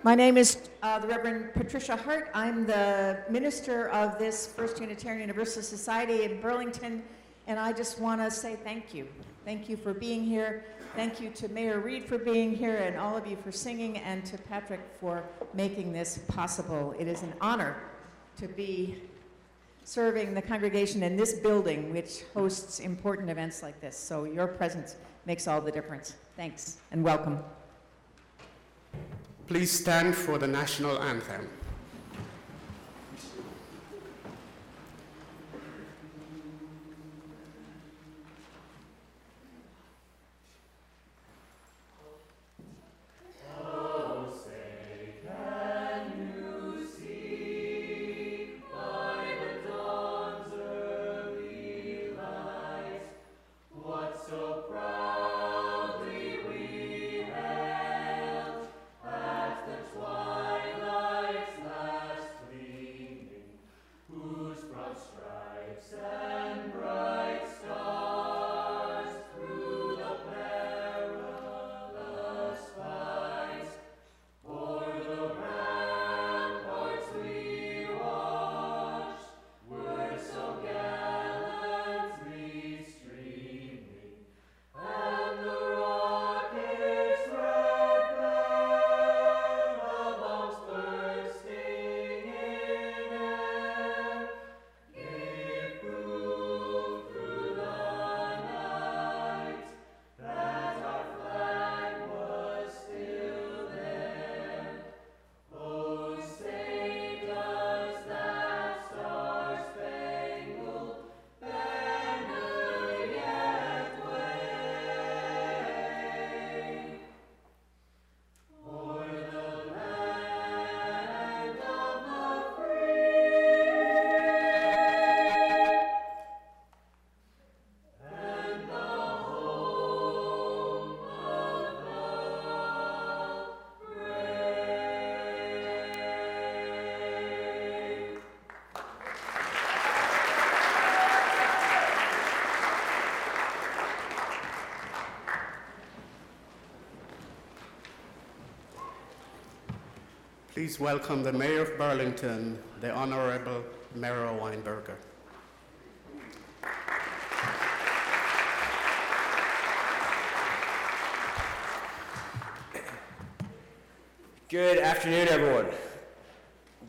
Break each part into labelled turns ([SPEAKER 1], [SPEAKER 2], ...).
[SPEAKER 1] My name is the Reverend Patricia Hart. I'm the minister of this First Unitarian Universalist Society in Burlington, and I just want to say thank you. Thank you for being here. Thank you to Mayor Reed for being here, and all of you for singing, and to Patrick for making this possible. It is an honor to be serving the congregation in this building, which hosts important events like this. So your presence makes all the difference. Thanks, and welcome.
[SPEAKER 2] Please stand for the national anthem. Please welcome the Mayor of Burlington, the Honorable Mero Weinberger.
[SPEAKER 3] Good afternoon, everyone.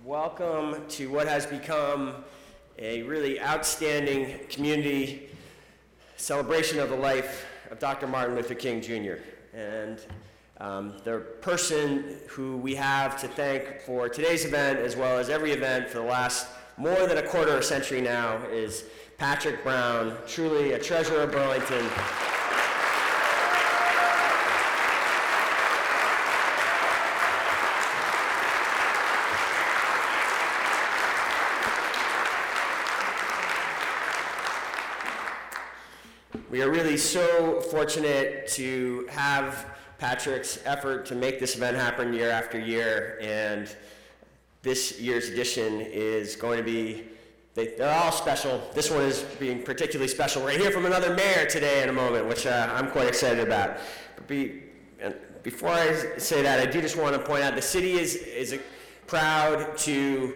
[SPEAKER 3] Welcome to what has become a really outstanding community celebration of the life of Dr. Martin Luther King Jr. And the person who we have to thank for today's event, as well as every event for the last more than a quarter of a century now, is Patrick Brown, truly a treasure of Burlington. We are really so fortunate to have Patrick's effort to make this event happen year after year, and this year's edition is going to be, they're all special. This one is being particularly special. We're going to hear from another mayor today in a moment, which I'm quite excited about. But before I say that, I do just want to point out the city is proud to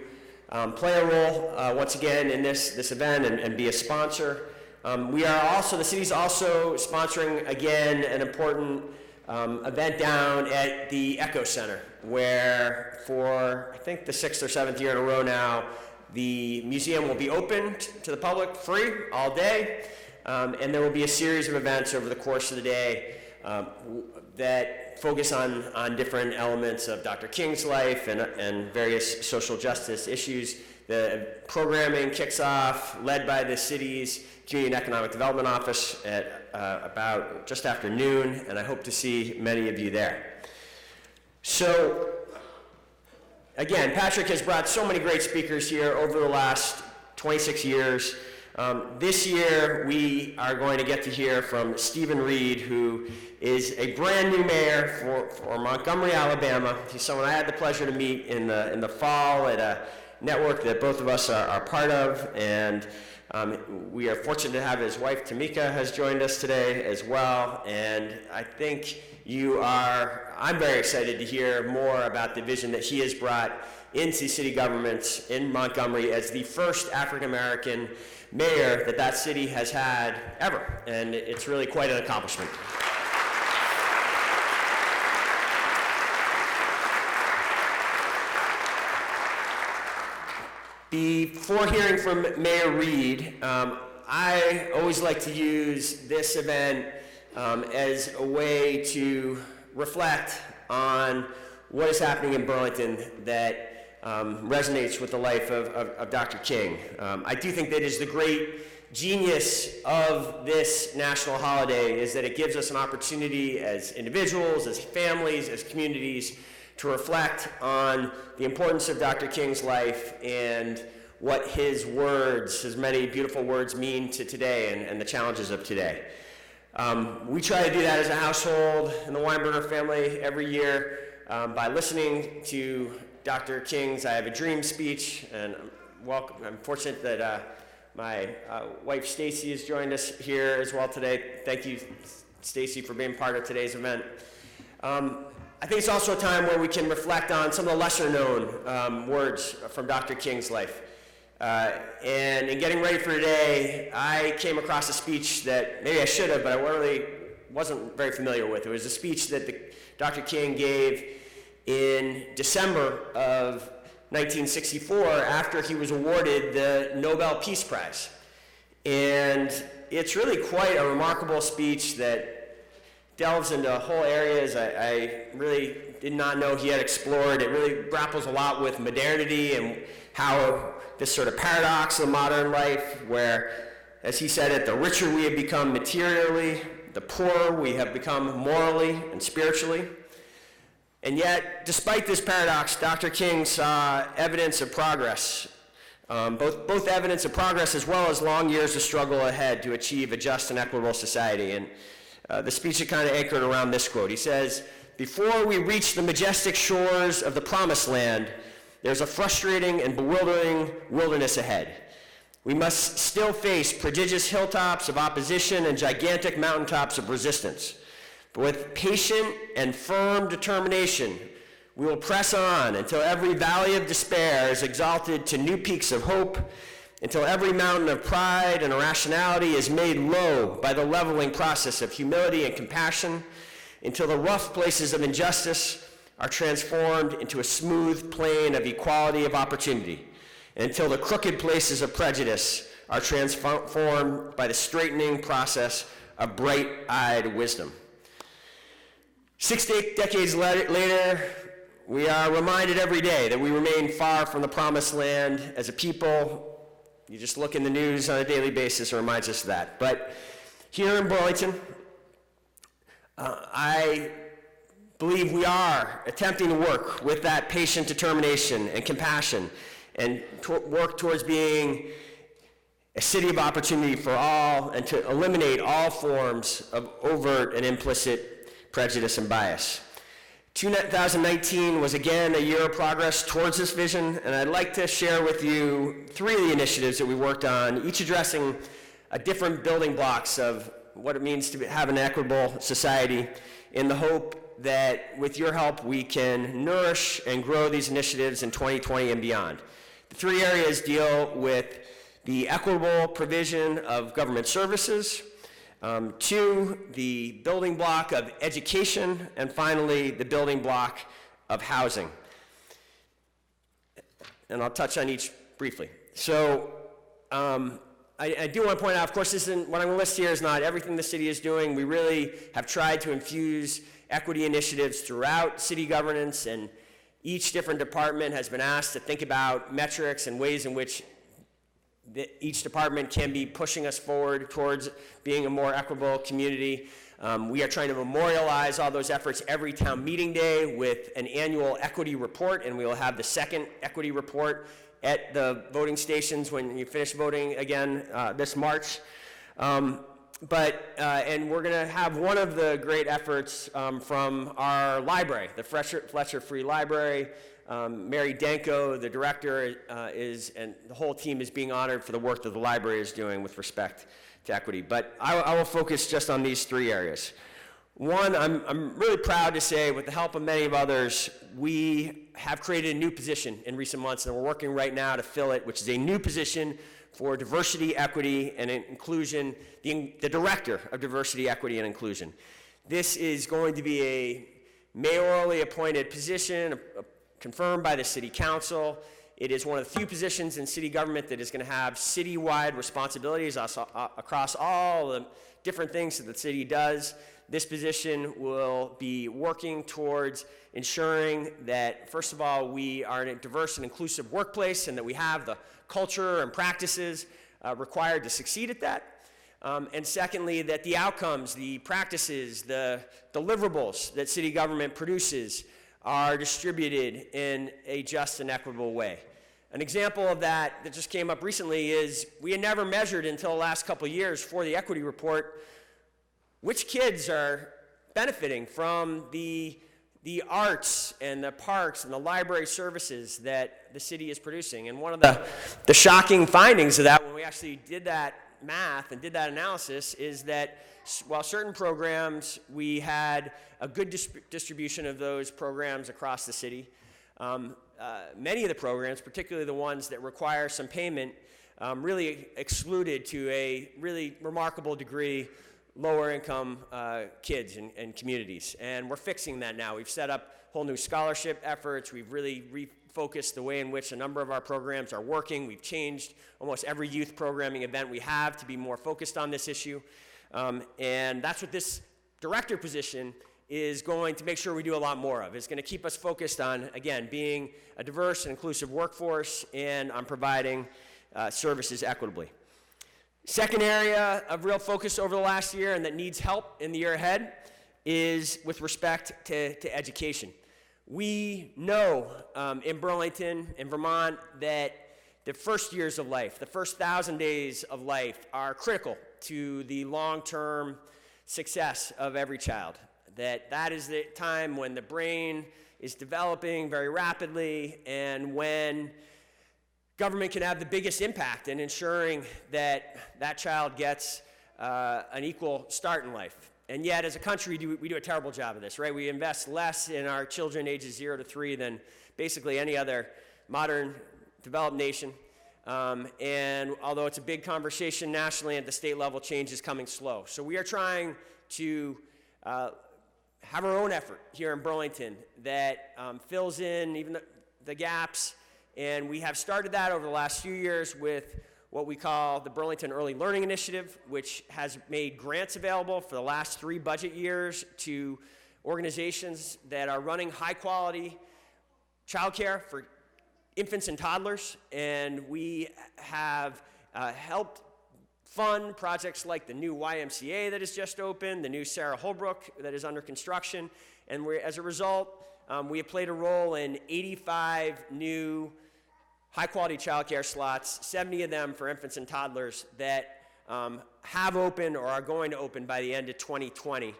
[SPEAKER 3] play a role once again in this event and be a sponsor. The city's also sponsoring again an important event down at the Echo Center, where for I think the 6th or 7th year in a row now, the museum will be open to the public free all day, and there will be a series of events over the course of the day that focus on different elements of Dr. King's life and various social justice issues. The programming kicks off, led by the city's Community and Economic Development Office at about just after noon, and I hope to see many of you there. So, again, Patrick has brought so many great speakers here over the last 26 years. This year, we are going to get to hear from Stephen Reed, who is a brand new mayor for Montgomery, Alabama. He's someone I had the pleasure to meet in the fall at a network that both of us are part of, and We are fortunate to have his wife, Tamika, has joined us today as well, and I think I'm very excited to hear more about the vision that he has brought into city government in Montgomery as the first African-American mayor that city has had ever, and it's really quite an accomplishment. Before hearing from Mayor Reed, I always like to use this event as a way to reflect on what is happening in Burlington that resonates with the life of Dr. King. I do think that is the great genius of this national holiday, is that it gives us an opportunity as individuals, as families, as communities, to reflect on the importance of Dr. King's life and what his words, his many beautiful words, mean to today and the challenges of today. We try to do that as a household in the Weinberger family every year by listening to Dr. King's I Have a Dream speech, and I'm fortunate that my wife Stacy has joined us here as well today. Thank you, Stacy, for being part of today's event. I think it's also a time where we can reflect on some of the lesser known words from Dr. King's life. And in getting ready for today, I came across a speech that maybe I should have, but I really wasn't very familiar with. It was a speech that Dr. King gave in December of 1964 after he was awarded the Nobel Peace Prize. And it's really quite a remarkable speech that delves into whole areas I really did not know he had explored. It really grapples a lot with modernity and how this sort of paradox of modern life where, as he said it, the richer we have become materially, the poorer we have become morally and spiritually. And yet, despite this paradox, Dr. King saw evidence of progress, both evidence of progress as well as long years of struggle ahead to achieve a just and equitable society. And the speech is kind of anchored around this quote. He says, "Before we reach the majestic shores of the promised land, there's a frustrating and bewildering wilderness ahead. We must still face prodigious hilltops of opposition and gigantic mountaintops of resistance. But with patient and firm determination, we will press on until every valley of despair is exalted to new peaks of hope, until every mountain of pride and irrationality is made low by the leveling process of humility and compassion, until the rough places of injustice are transformed into a smooth plain of equality of opportunity, and until the crooked places of prejudice are transformed by the straightening process of bright-eyed wisdom." 6 decades later, we are reminded every day that we remain far from the promised land as a people. You just look in the news on a daily basis, it reminds us of that. But here in Burlington, I believe we are attempting to work with that patient determination and compassion and work towards being a city of opportunity for all and to eliminate all forms of overt and implicit prejudice and bias. 2019 was again a year of progress towards this vision, and I'd like to share with you 3 of the initiatives that we worked on, each addressing a different building blocks of what it means to have an equitable society, in the hope that with your help we can nourish and grow these initiatives in 2020 and beyond. The 3 areas deal with the equitable provision of government services, 2, the building block of education, and finally, the building block of housing. And I'll touch on each briefly. So I do want to point out, of course, what I'm going to list here is not everything the city is doing. We really have tried to infuse equity initiatives throughout city governance, and each different department has been asked to think about metrics and ways in which each department can be pushing us forward towards being a more equitable community. We are trying to memorialize all those efforts every town meeting day with an annual equity report, and we will have the second equity report at the voting stations when you finish voting again this March. And we're going to have one of the great efforts from our library, the Fletcher Free Library. Mary Danko, the director, and the whole team is being honored for the work that the library is doing with respect to equity. But I will focus just on these three areas. One, I'm really proud to say, with the help of many of others, we have created a new position in recent months, and we're working right now to fill it, which is a new position for diversity, equity, and inclusion, the Director of Diversity, Equity, and Inclusion. This is going to be a mayorally appointed position, confirmed by the City Council. It is one of the few positions in city government that is going to have citywide responsibilities across all the different things that the city does. This position will be working towards ensuring that, first of all, we are in a diverse and inclusive workplace and that we have the culture and practices required to succeed at that. And secondly, that the outcomes, the practices, the deliverables that city government produces are distributed in a just and equitable way. An example of that just came up recently is we had never measured until the last couple of years for the equity report which kids are benefiting from the arts and the parks and the library services that the city is producing. And one of the shocking findings of that when we actually did that math and did that analysis is that while certain programs, we had a good distribution of those programs across the city, many of the programs, particularly the ones that require some payment, really excluded to a really remarkable degree lower income kids and communities. And we're fixing that now. We've set up whole new scholarship efforts. We've really refocused the way in which a number of our programs are working. We've changed almost every youth programming event we have to be more focused on this issue. And that's what this director position is going to make sure we do a lot more of. It's going to keep us focused on, again, being a diverse and inclusive workforce and on providing services equitably. Second area of real focus over the last year and that needs help in the year ahead is with respect to education. We know in Burlington, in Vermont, that the first years of life, the first 1,000 days of life are critical to the long-term success of every child. That is the time when the brain is developing very rapidly and when government can have the biggest impact in ensuring that that child gets an equal start in life. And yet, as a country, we do a terrible job of this, right? We invest less in our children ages 0 to 3 than basically any other modern developed nation. And although it's a big conversation nationally at the state level, change is coming slow. So we are trying to have our own effort here in Burlington that fills in even the gaps. And we have started that over the last few years with what we call the Burlington Early Learning Initiative, which has made grants available for the last 3 budget years to organizations that are running high-quality childcare for infants and toddlers. And we have helped fund projects like the new YMCA that has just opened, the new Sarah Holbrook that is under construction. And as a result, we have played a role in 85 new high-quality childcare slots, 70 of them for infants and toddlers that have opened or are going to open by the end of 2020.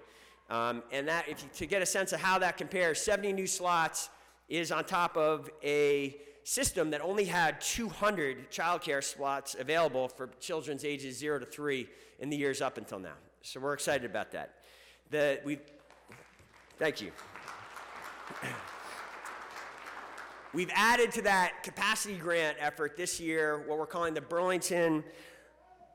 [SPEAKER 3] And that, to get a sense of how that compares, 70 new slots is on top of a system that only had 200 childcare slots available for children's ages 0 to 3 in the years up until now. So we're excited about that. Thank you. We've added to that capacity grant effort this year what we're calling the Burlington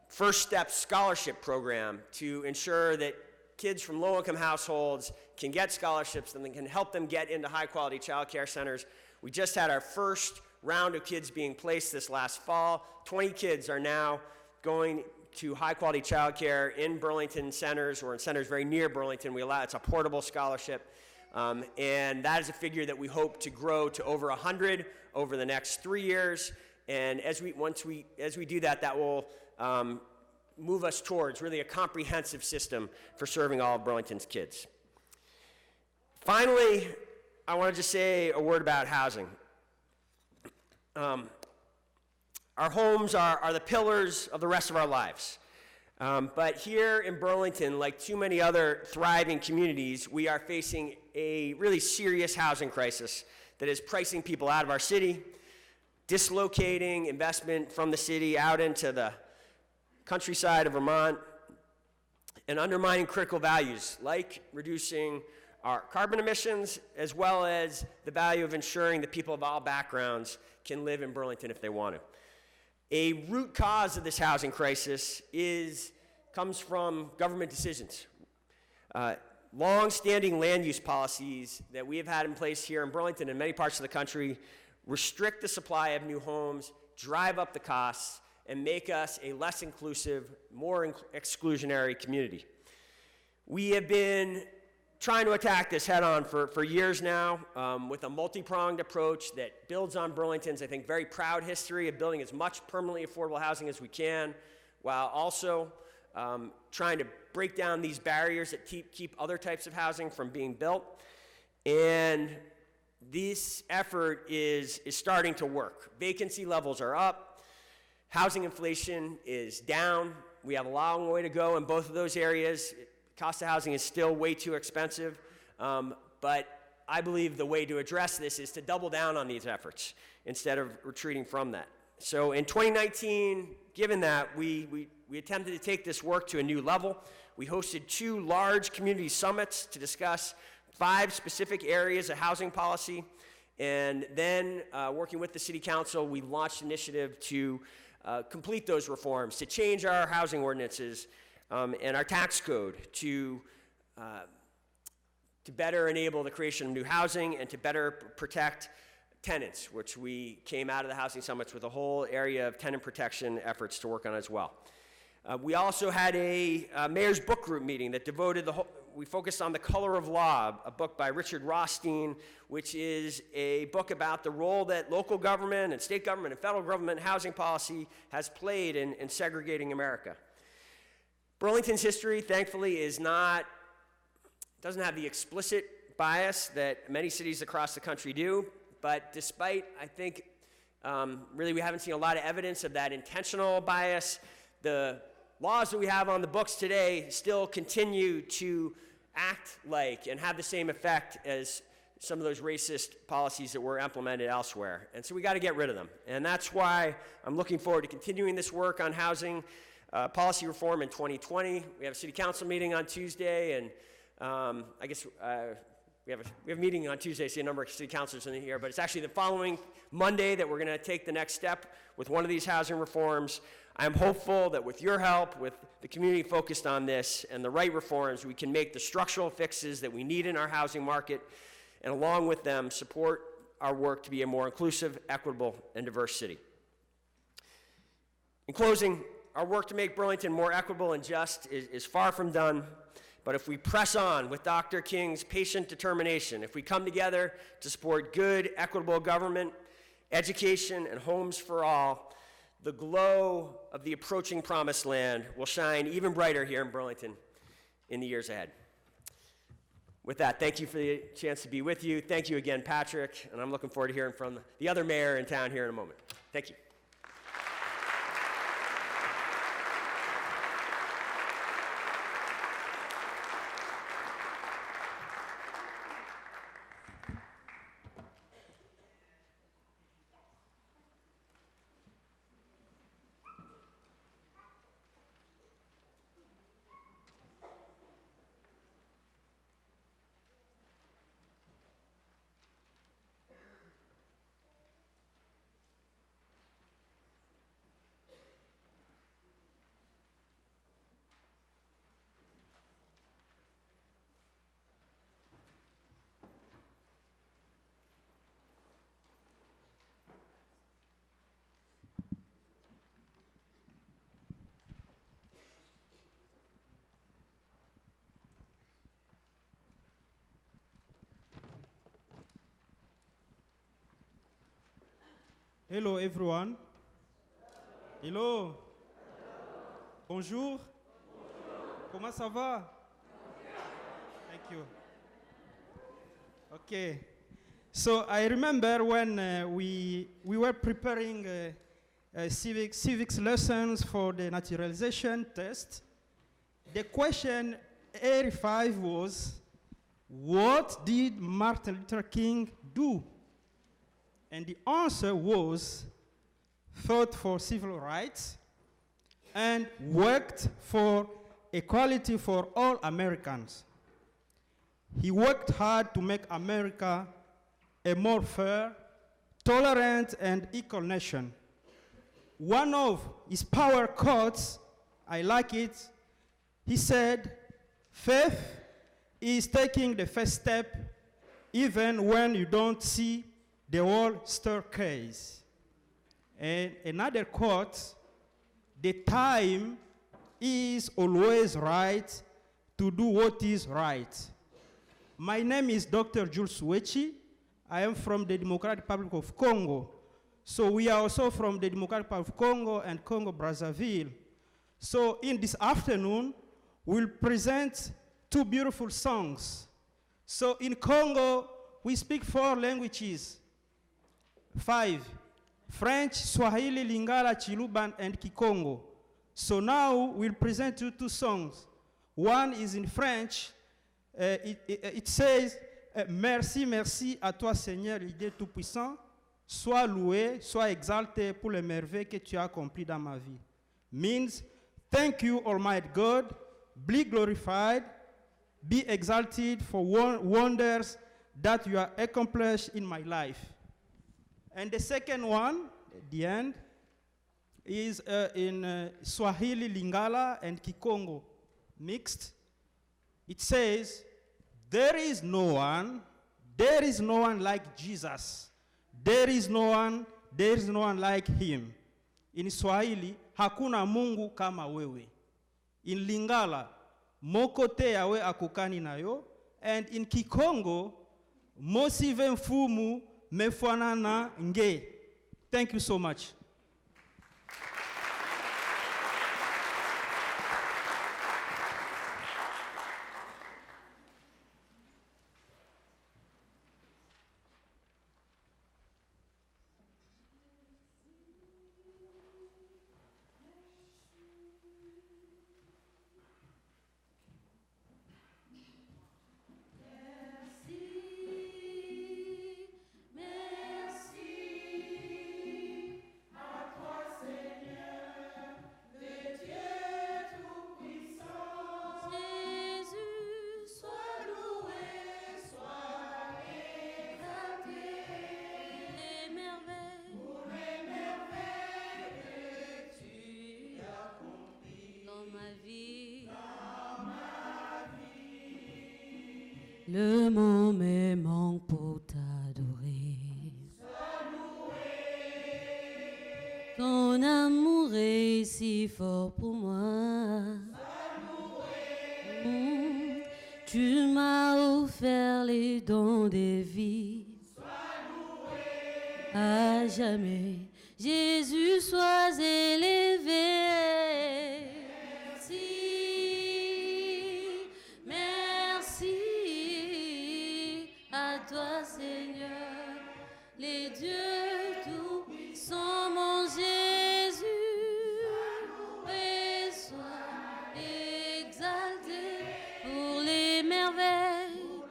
[SPEAKER 3] First Step Scholarship Program to ensure that kids from low-income households can get scholarships and can help them get into high-quality child care centers. We just had our first round of kids being placed this last fall. 20 kids are now going to high-quality child care in Burlington centers or in centers very near Burlington. It's a portable scholarship. And that is a figure that we hope to grow to over 100 over the next 3 years. And as we do that, that will move us towards really a comprehensive system for serving all of Burlington's kids. Finally, I want to just say a word about housing. Our homes are the pillars of the rest of our lives. But here in Burlington, like too many other thriving communities, we are facing a really serious housing crisis that is pricing people out of our city, dislocating investment from the city out into the countryside of Vermont, and undermining critical values like reducing our carbon emissions, as well as the value of ensuring that people of all backgrounds can live in Burlington if they want to. A root cause of this housing crisis comes from government decisions. Long-standing land use policies that we have had in place here in Burlington and many parts of the country restrict the supply of new homes, drive up the costs, and make us a less inclusive, more exclusionary community. We have been trying to attack this head-on for years now with a multi-pronged approach that builds on Burlington's, I think, very proud history of building as much permanently affordable housing as we can, while also trying to break down these barriers that keep other types of housing from being built. And this effort is starting to work. Vacancy levels are up. Housing inflation is down. We have a long way to go in both of those areas. Cost of housing is still way too expensive, but I believe the way to address this is to double down on these efforts instead of retreating from that. So in 2019, given that, we attempted to take this work to a new level. We hosted 2 large community summits to discuss 5 specific areas of housing policy, and then working with the City Council, we launched an initiative to complete those reforms, to change our housing ordinances, and our tax code to better enable the creation of new housing and to better protect tenants, which we came out of the housing summits with a whole area of tenant protection efforts to work on as well. We also had a mayor's book group meeting that we focused on The Color of Law, a book by Richard Rothstein, which is a book about the role that local government and state government and federal government housing policy has played in segregating America. Burlington's history, thankfully, doesn't have the explicit bias that many cities across the country do, but despite, I think, really we haven't seen a lot of evidence of that intentional bias, the laws that we have on the books today still continue to act like and have the same effect as some of those racist policies that were implemented elsewhere. And so we got to get rid of them. And that's why I'm looking forward to continuing this work on housing policy reform in 2020. We have a city council meeting on Tuesday, and I guess we have a meeting on Tuesday, see a number of city councilors in here, but it's actually the following Monday that we're going to take the next step with one of these housing reforms. I'm hopeful that with your help, with the community focused on this and the right reforms, we can make the structural fixes that we need in our housing market, and along with them, support our work to be a more inclusive, equitable, and diverse city. In closing, our work to make Burlington more equitable and just is far from done, but if we press on with Dr. King's patient determination, if we come together to support good, equitable government, education, and homes for all, the glow of the approaching promised land will shine even brighter here in Burlington in the years ahead. With that, thank you for the chance to be with you. Thank you again, Patrick, and I'm looking forward to hearing from the other mayor in town here in a moment. Thank you.
[SPEAKER 4] Hello, everyone. Hello. Bonjour. Comment ça va? Thank you. Okay. So I remember when we were preparing civics lessons for the naturalization test. the question 85 was, what did Martin Luther King do? And the answer was, fought for civil rights and worked for equality for all Americans. He worked hard to make America a more fair, tolerant, and equal nation. One of his power quotes, I like it, he said, faith is taking the first step even when you don't see the whole staircase. And another quote, the time is always right to do what is right. My name is Dr. Jules Wechi. I am from the Democratic Republic of Congo. So we are also from the Democratic Republic of Congo and Congo-Brazzaville. So in this afternoon, we'll present two beautiful songs. So in Congo, we speak 4 languages, 5, French, Swahili, Lingala, Chiluban, and Kikongo. So now we'll present you 2 songs. One is in French. It says, merci, merci à toi Seigneur, Dieu Tout-Puissant. Sois loué, sois exalté pour les merveilles que tu as accomplies dans ma vie. Means, thank you Almighty God, be glorified, be exalted for wonders that you have accomplished in my life. And the second one, at the end, is in Swahili, Lingala, and Kikongo mixed. It says, there is no one like Jesus. There is no one like him. In Swahili, hakuna Mungu kama wewe. In Lingala, mokote yawe akukani nayo. And in Kikongo, mosive mfumu mefanana nge. Thank you so much.
[SPEAKER 5] Le mot me manque pour t'adorer. Ton amour est si fort pour moi. Tu m'as offert les dons des vies. À jamais, Jésus, sois élevé. Toi, Seigneur, les dieux tout-puissants, mon Jésus, et sois exalté pour les merveilles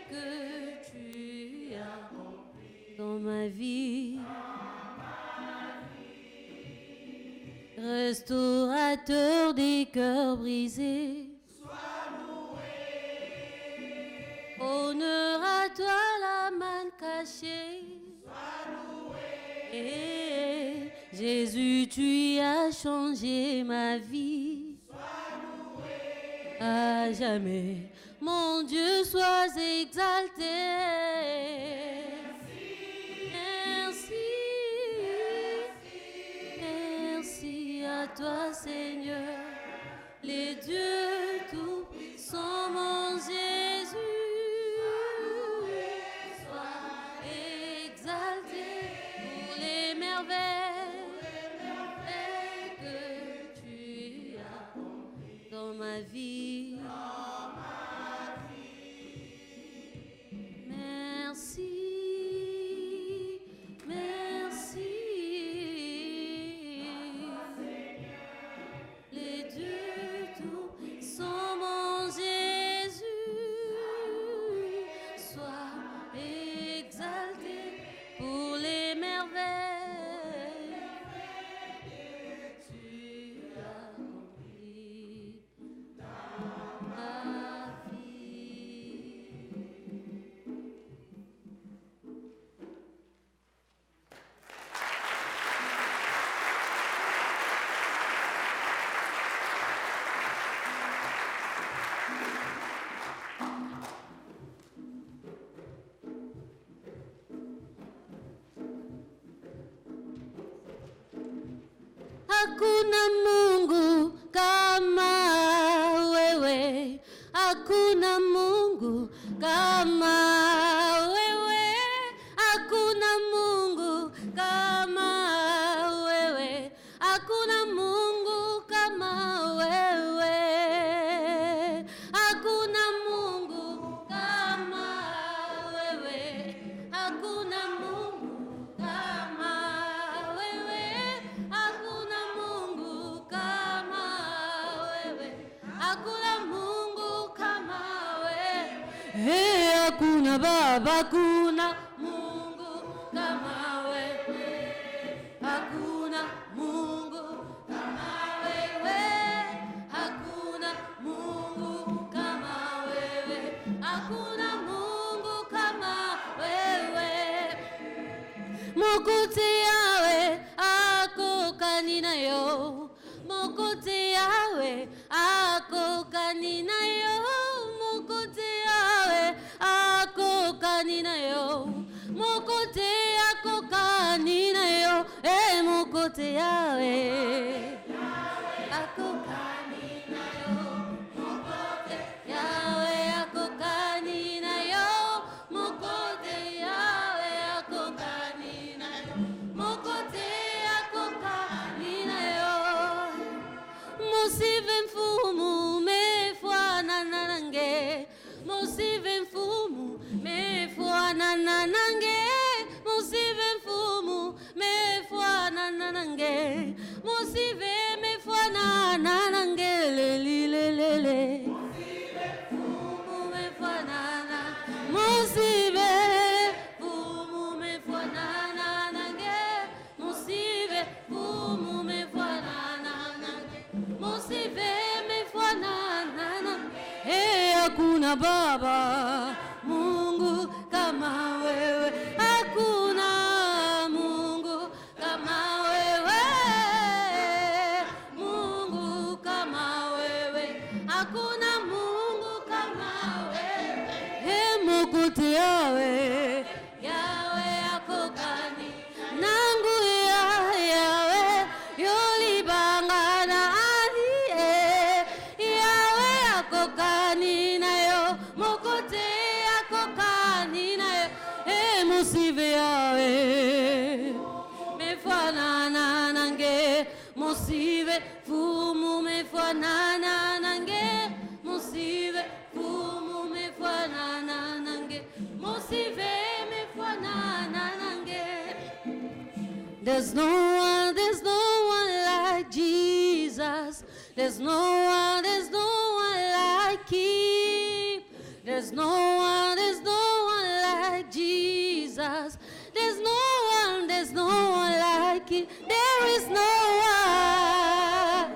[SPEAKER 5] que tu as dans ma vie. Restaurateur des cœurs brisés, honneur à toi la manne cachée. Et Jésus, tu as changé ma vie. À jamais, mon Dieu, sois exalté. Merci à toi, Seigneur, les dieux tout-puissants, mon Jésus. Ma vie. Merci. hakuna Mungu kama wewe, hakuna Mungu kama wewe, hakuna Mungu kama wewe, hakuna Mungu kama wewe, hakuna Mungu kama wewe, hakuna Mungu kama wewe, hakuna Mungu kama wewe, hakuna Mungu kama wewe. Hey, hakuna Baba, hakuna Mungu kama wewe, hakuna Mungu kama wewe, hakuna Mungu kama wewe, hakuna Mungu kama wewe. Mokote yawe ako kanina yo, mokote yawe ako kanina yo, mokote yawe ako kanina yo, mokote ako kanina yo, mokote yawe ako kanina yo, mokote yawe ako kanina yo, mokote yawe ako kanina yo, mokote ako kanina yo. Musive mfumu mefuanana nange, musive mfumu mefuanana nange, musive mfumu mefuanana nange, musive mefuanana nange, lelilelele, musive mfumu mefuanana, musive mfumu mefuanana nange, musive mfumu mefuanana nange, musive mefuanana nange. Hey, hakuna Baba Mungu kama wewe, hakuna Mungu kama wewe, Mungu kama wewe, hakuna Mungu kama wewe. Hey, mokote yawe ako kani nangu yawe yolibangana aliye yawe ako kani nayo, mokote ako kani nayo. Musive yawe mefanana nange, musive fumu mefanana nange, musive fumu mefanana nange, musive mefanana nange. There's no one like Jesus. There's no one like Him. There's no one like Jesus. There's no one like Him. There is no one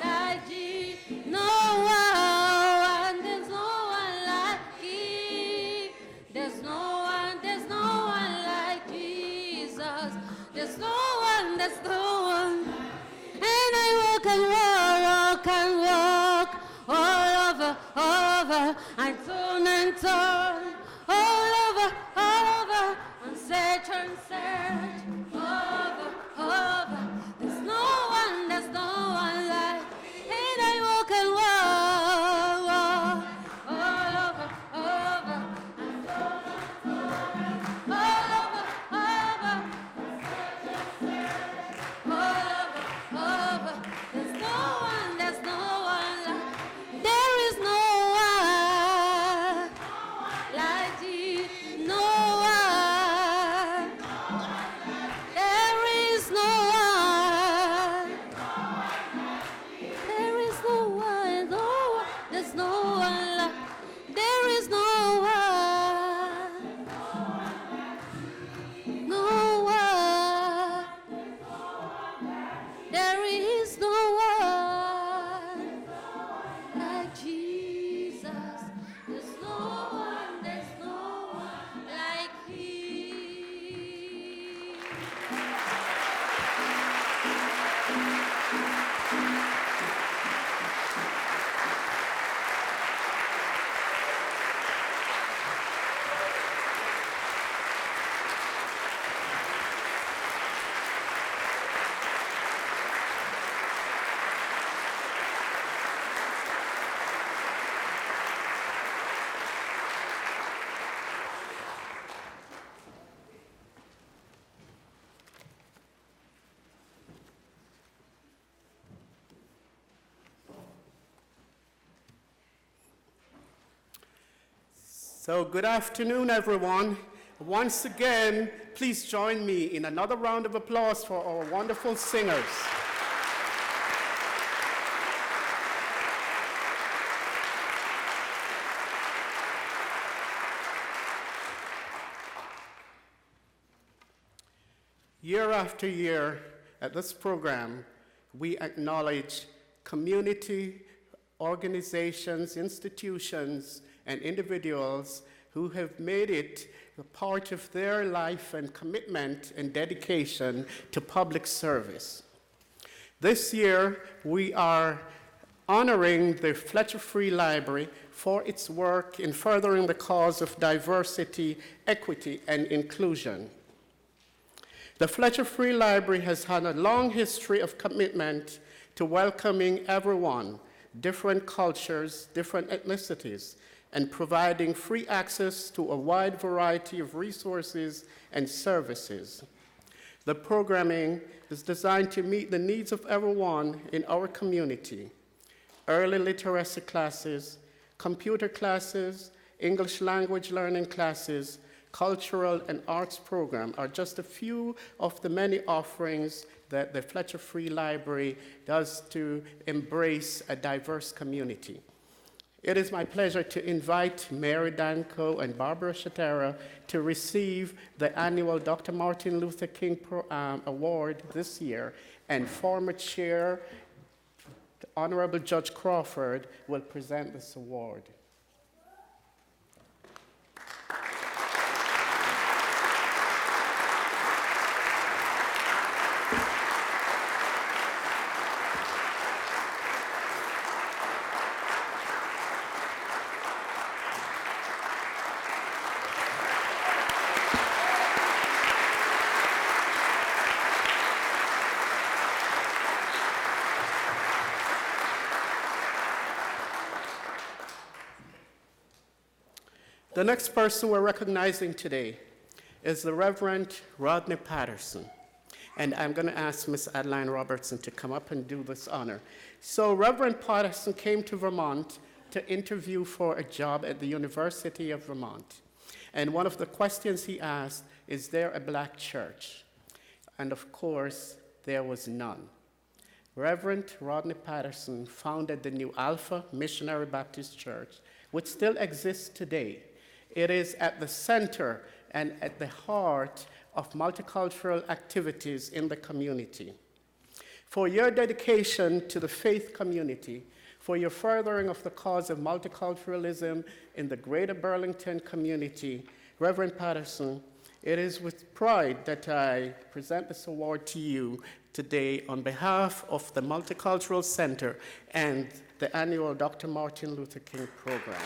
[SPEAKER 5] like Jesus. No one. There's no one like Him. There's no one like Jesus. There's no one. And I walk and walk all over, and turn all over, and search over. There's no one like. And I walk all over, and turn all over. There's no one like. There is no one like Jesus. No one
[SPEAKER 2] So good afternoon, everyone. Once again, please join me in another round of applause for our wonderful singers. Year after year at this program, we acknowledge community, organizations, institutions, and individuals who have made it a part of their life and commitment and dedication to public service. This year, we are honoring the Fletcher Free Library for its work in furthering the cause of diversity, equity, and inclusion. The Fletcher Free Library has had a long history of commitment to welcoming everyone, different cultures, different ethnicities, and providing free access to a wide variety of resources and services. The programming is designed to meet the needs of everyone in our community. Early literacy classes, computer classes, English language learning classes, cultural and arts program are just a few of the many offerings that the Fletcher Free Library does to embrace a diverse community. It is my pleasure to invite Mary Danko and Barbara Shatera to receive the annual Dr. Martin Luther King Award this year, and former chair, Honorable Judge Crawford, will present this award. The next person we're recognizing today is the Reverend Rodney Patterson. And I'm going to ask Miss Adeline Robertson to come up and do this honor. So Reverend Patterson came to Vermont to interview for a job at the University of Vermont. And one of the questions he asked, is there a black church? And of course, there was none. Reverend Rodney Patterson founded the new Alpha Missionary Baptist Church, which still exists today. It is at the center and at the heart of multicultural activities in the community. For your dedication to the faith community, for your furthering of the cause of multiculturalism in the greater Burlington community, Reverend Patterson, it is with pride that I present this award to you today on behalf of the Multicultural Center and the annual Dr. Martin Luther King program.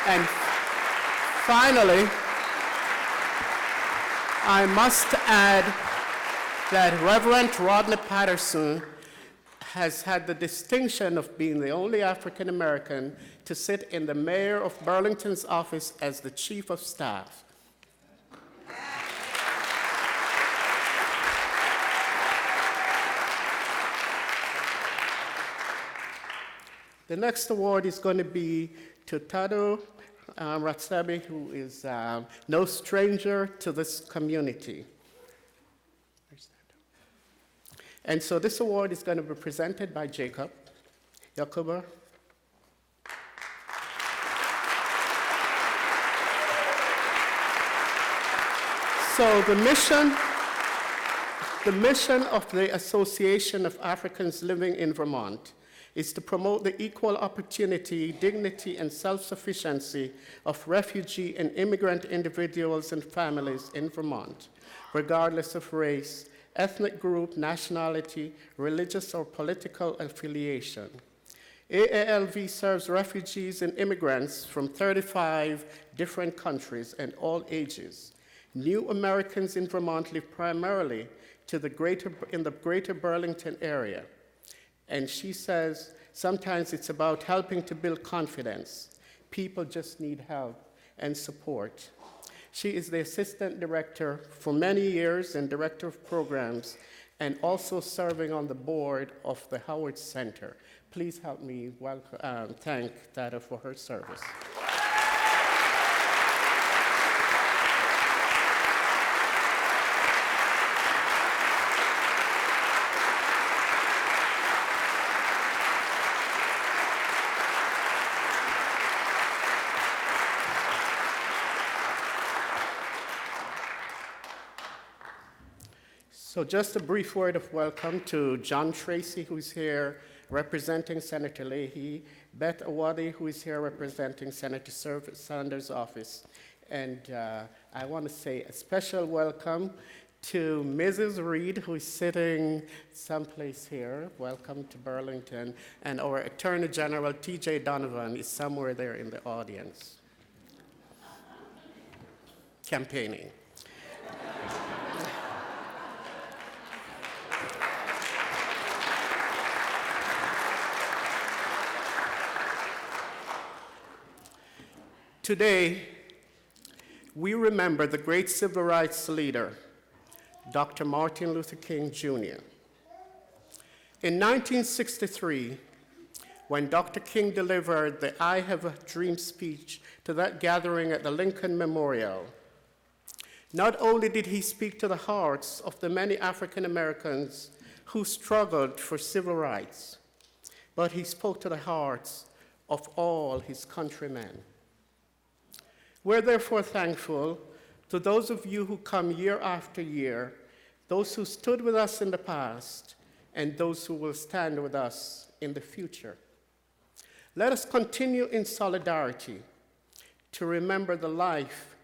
[SPEAKER 2] And finally, I must add that Reverend Rodney Patterson has had the distinction of being the only African American to sit in the mayor of Burlington's office as the chief of staff. The next award is going to be to Tado Ratsabi, who is no stranger to this community. And so this award is going to be presented by Jacob Yakuba. So the mission of the Association of Africans Living in Vermont is to promote the equal opportunity, dignity, and self-sufficiency of refugee and immigrant individuals and families in Vermont, regardless of race, ethnic group, nationality, religious or political affiliation. AALV serves refugees and immigrants from 35 different countries and all ages. New Americans in Vermont live primarily in the greater Burlington area. And she says, sometimes it's about helping to build confidence. People just need help and support. She is the assistant director for many years and director of programs, and also serving on the board of the Howard Center. Please help me thank Dada for her service. So just a brief word of welcome to John Tracy, who's here representing Senator Leahy, Beth Awadi, who is here representing Senator Sanders' office. And I want to say a special welcome to Mrs. Reed, who is sitting someplace here. Welcome to Burlington. And our Attorney General, T.J. Donovan, is somewhere there in the audience, campaigning. Today, we remember the great civil rights leader, Dr. Martin Luther King, Jr. In 1963, when Dr. King delivered the I Have a Dream speech to that gathering at the Lincoln Memorial, not only did he speak to the hearts of the many African Americans who struggled for civil rights, but he spoke to the hearts of all his countrymen. We're therefore thankful to those of you who come year after year, those who stood with us in the past, and those who will stand with us in the future. Let us continue in solidarity to remember the life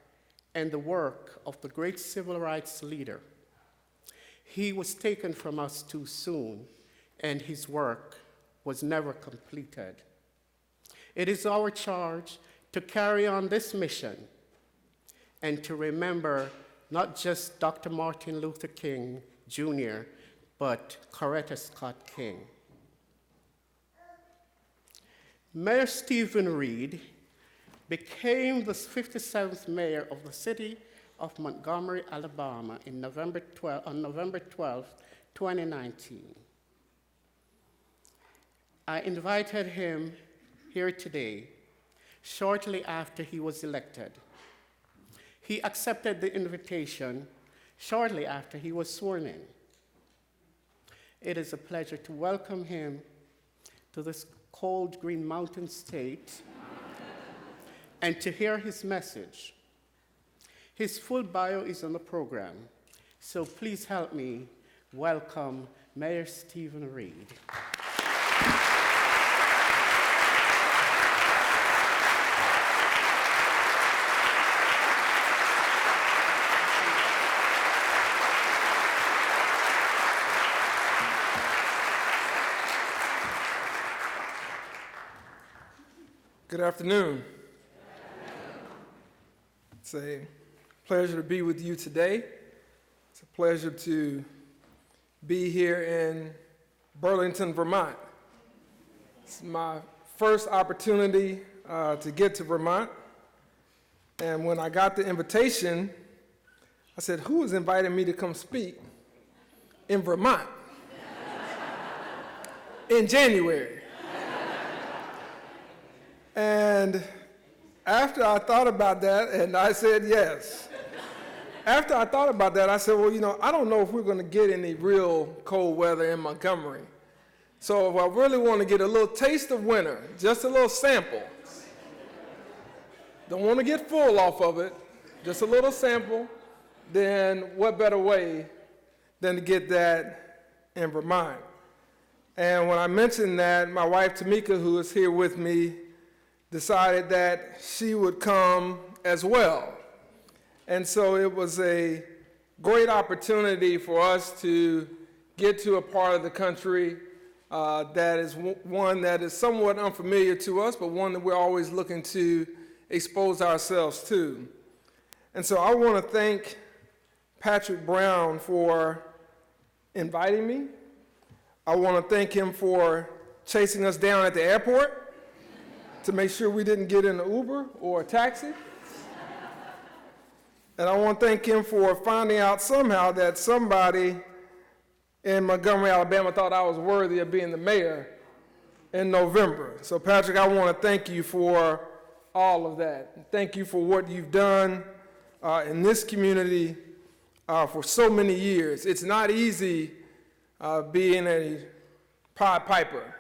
[SPEAKER 2] and the work of the great civil rights leader. He was taken from us too soon, and his work was never completed. It is our charge to carry on this mission and to remember not just Dr. Martin Luther King, Jr., but Coretta Scott King. Mayor Stephen Reed became the 57th mayor of the city of Montgomery, Alabama on November 12, 2019. I invited him here today shortly after he was elected. He accepted the invitation shortly after he was sworn in. It is a pleasure to welcome him to this cold Green Mountain state and to hear his message. His full bio is on the program, so please help me welcome Mayor Stephen Reed.
[SPEAKER 6] Good afternoon. It's a pleasure to be with you today. It's a pleasure to be here in Burlington, Vermont. It's my first opportunity to get to Vermont. And when I got the invitation, I said, who is inviting me to come speak in Vermont in January? And after I thought about that, and I said yes. After I thought about that, I said, well, I don't know if we're going to get any real cold weather in Montgomery. So if I really want to get a little taste of winter, just a little sample, don't want to get full off of it, just a little sample, then what better way than to get that in Vermont? And when I mentioned that, my wife Tamika, who is here with me, decided that she would come as well. And so it was a great opportunity for us to get to a part of the country that is one that is somewhat unfamiliar to us, but one that we're always looking to expose ourselves to. And so I want to thank Patrick Brown for inviting me. I want to thank him for chasing us down at the airport to make sure we didn't get in an Uber or a taxi. And I want to thank him for finding out somehow that somebody in Montgomery, Alabama thought I was worthy of being the mayor in November. So Patrick, I want to thank you for all of that. Thank you for what you've done in this community for so many years. It's not easy being a Pied Piper.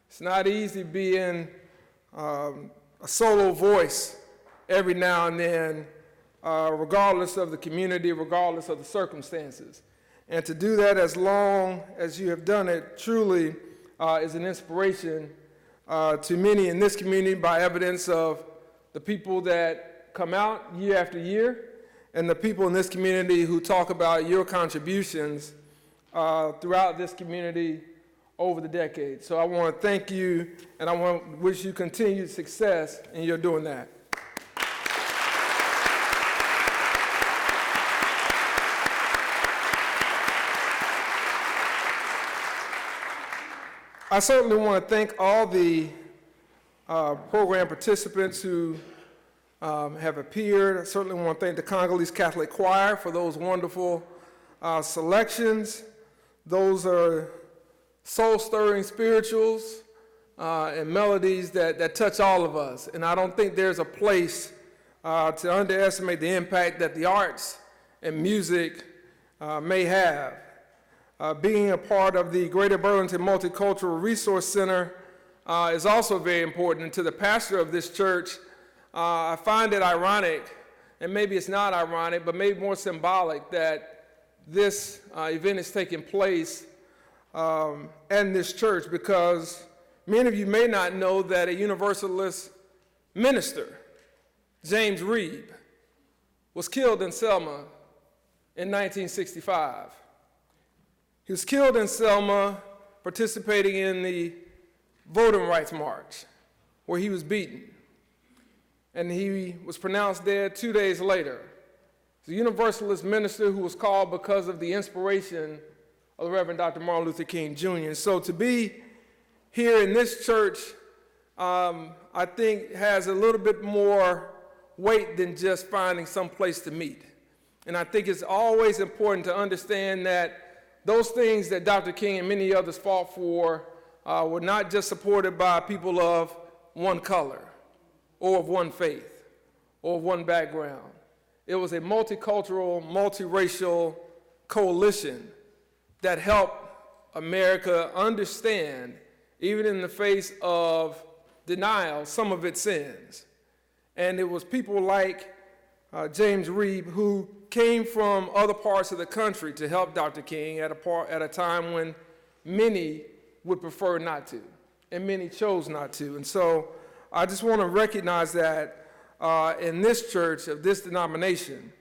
[SPEAKER 6] It's not easy being a solo voice every now and then, regardless of the community, regardless of the circumstances. And to do that as long as you have done it truly is an inspiration to many in this community by evidence of the people that come out year after year and the people in this community who talk about your contributions throughout this community over the decades. So I want to thank you, and I want to wish you continued success in your doing that. I certainly want to thank all the program participants who have appeared. I certainly want to thank the Congolese Catholic Choir for those wonderful selections. Those are soul-stirring spirituals and melodies that touch all of us. And I don't think there's a place to underestimate the impact that the arts and music may have. Being a part of the Greater Burlington Multicultural Resource Center is also very important. And to the pastor of this church, I find it ironic, and maybe it's not ironic, but maybe more symbolic, that this event is taking place in this church, because many of you may not know that a Universalist minister, James Reeb, was killed in Selma in 1965. He was killed in Selma participating in the Voting Rights March, where he was beaten. And he was pronounced dead 2 days later. The Universalist minister who was called because of the inspiration of the Reverend Dr. Martin Luther King Jr. And so to be here in this church, I think has a little bit more weight than just finding some place to meet. And I think it's always important to understand that those things that Dr. King and many others fought for were not just supported by people of one color or of one faith or of one background. It was a multicultural, multiracial coalition that helped America understand, even in the face of denial, some of its sins. And it was people like James Reeb, who came from other parts of the country to help Dr. King at a time when many would prefer not to, and many chose not to. And so I just want to recognize that in this church of this denomination.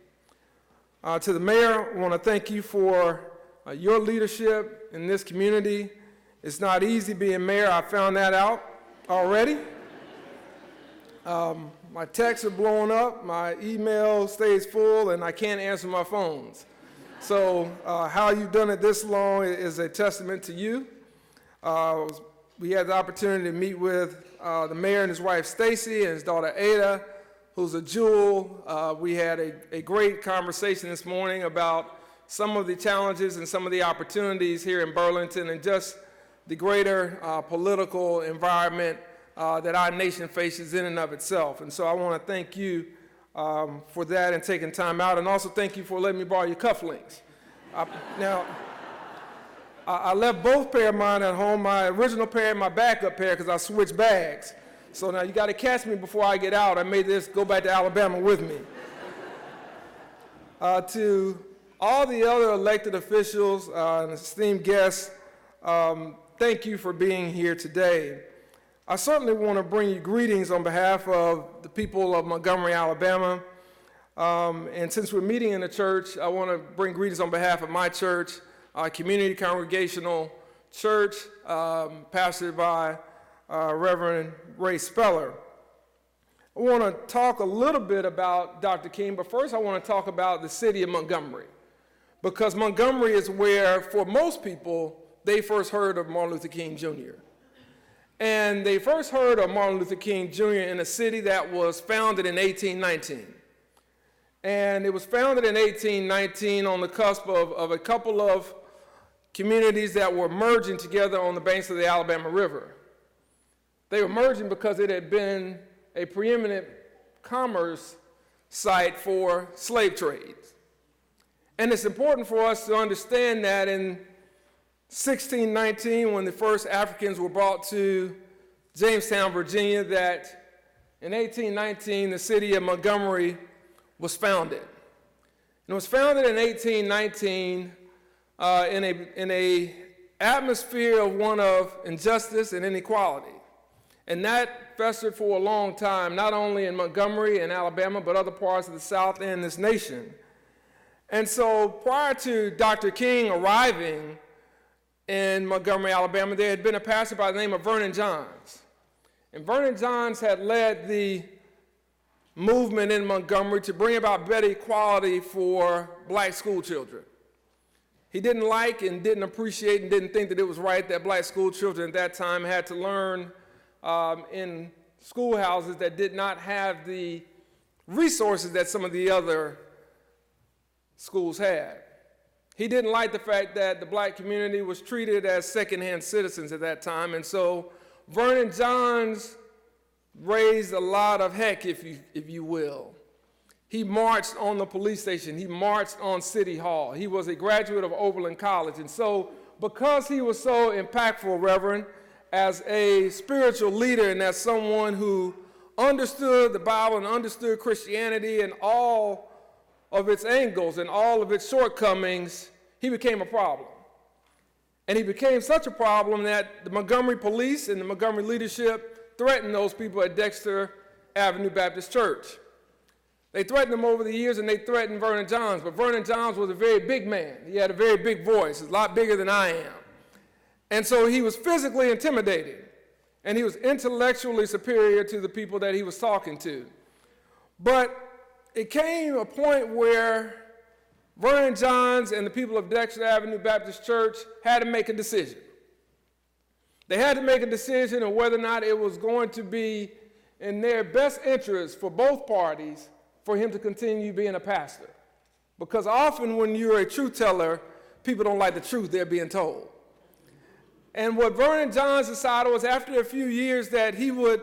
[SPEAKER 6] To the mayor, I want to thank you for your leadership in this community. It's not easy being mayor. I found that out already. My texts are blowing up, my email stays full, and I can't answer my phones. So how you've done it this long is a testament to you. We had the opportunity to meet with the mayor and his wife Stacy and his daughter Ada, who's a jewel. We had a great conversation this morning about some of the challenges and some of the opportunities here in Burlington and just the greater political environment that our nation faces in and of itself. And so I want to thank you for that and taking time out, and also thank you for letting me borrow your cufflinks. Now, I left both pair of mine at home, my original pair and my backup pair, because I switched bags. So now you got to catch me before I get out. I made this go back to Alabama with me. To all the other elected officials and esteemed guests, thank you for being here today. I certainly want to bring you greetings on behalf of the people of Montgomery, Alabama. And since we're meeting in the church, I want to bring greetings on behalf of my church, Community Congregational Church, pastored by Reverend Ray Speller. I want to talk a little bit about Dr. King, but first I want to talk about the city of Montgomery, because Montgomery is where, for most people, they first heard of Martin Luther King Jr. And they first heard of Martin Luther King Jr. in a city that was founded in 1819. And it was founded in 1819 on the cusp of a couple of communities that were merging together on the banks of the Alabama River. They were merging because it had been a preeminent commerce site for slave trades. And it's important for us to understand that in 1619, when the first Africans were brought to Jamestown, Virginia, that in 1819, the city of Montgomery was founded. And it was founded in 1819 in a atmosphere of one of injustice and inequality. And that festered for a long time, not only in Montgomery and Alabama, but other parts of the South and this nation. And so prior to Dr. King arriving in Montgomery, Alabama, there had been a pastor by the name of Vernon Johns. And Vernon Johns had led the movement in Montgomery to bring about better equality for black school children. He didn't like and didn't appreciate and didn't think that it was right that black school children at that time had to learn in schoolhouses that did not have the resources that some of the other schools had. He didn't like the fact that the black community was treated as secondhand citizens at that time, and so Vernon Johns raised a lot of heck, if you will. He marched on the police station. He marched on City Hall. He was a graduate of Oberlin College, and so because he was so impactful, Reverend, as a spiritual leader and as someone who understood the Bible and understood Christianity and all of its angles and all of its shortcomings, he became a problem. And he became such a problem that the Montgomery police and the Montgomery leadership threatened those people at Dexter Avenue Baptist Church. They threatened him over the years, and they threatened Vernon Johns, but Vernon Johns was a very big man. He had a very big voice, a lot bigger than I am. And so he was physically intimidating, and he was intellectually superior to the people that he was talking to. But it came a point where Vernon Johns and the people of Dexter Avenue Baptist Church had to make a decision. They had to make a decision on whether or not it was going to be in their best interest for both parties for him to continue being a pastor. Because often when you're a truth teller, people don't like the truth they're being told. And what Vernon Johns decided was after a few years that he would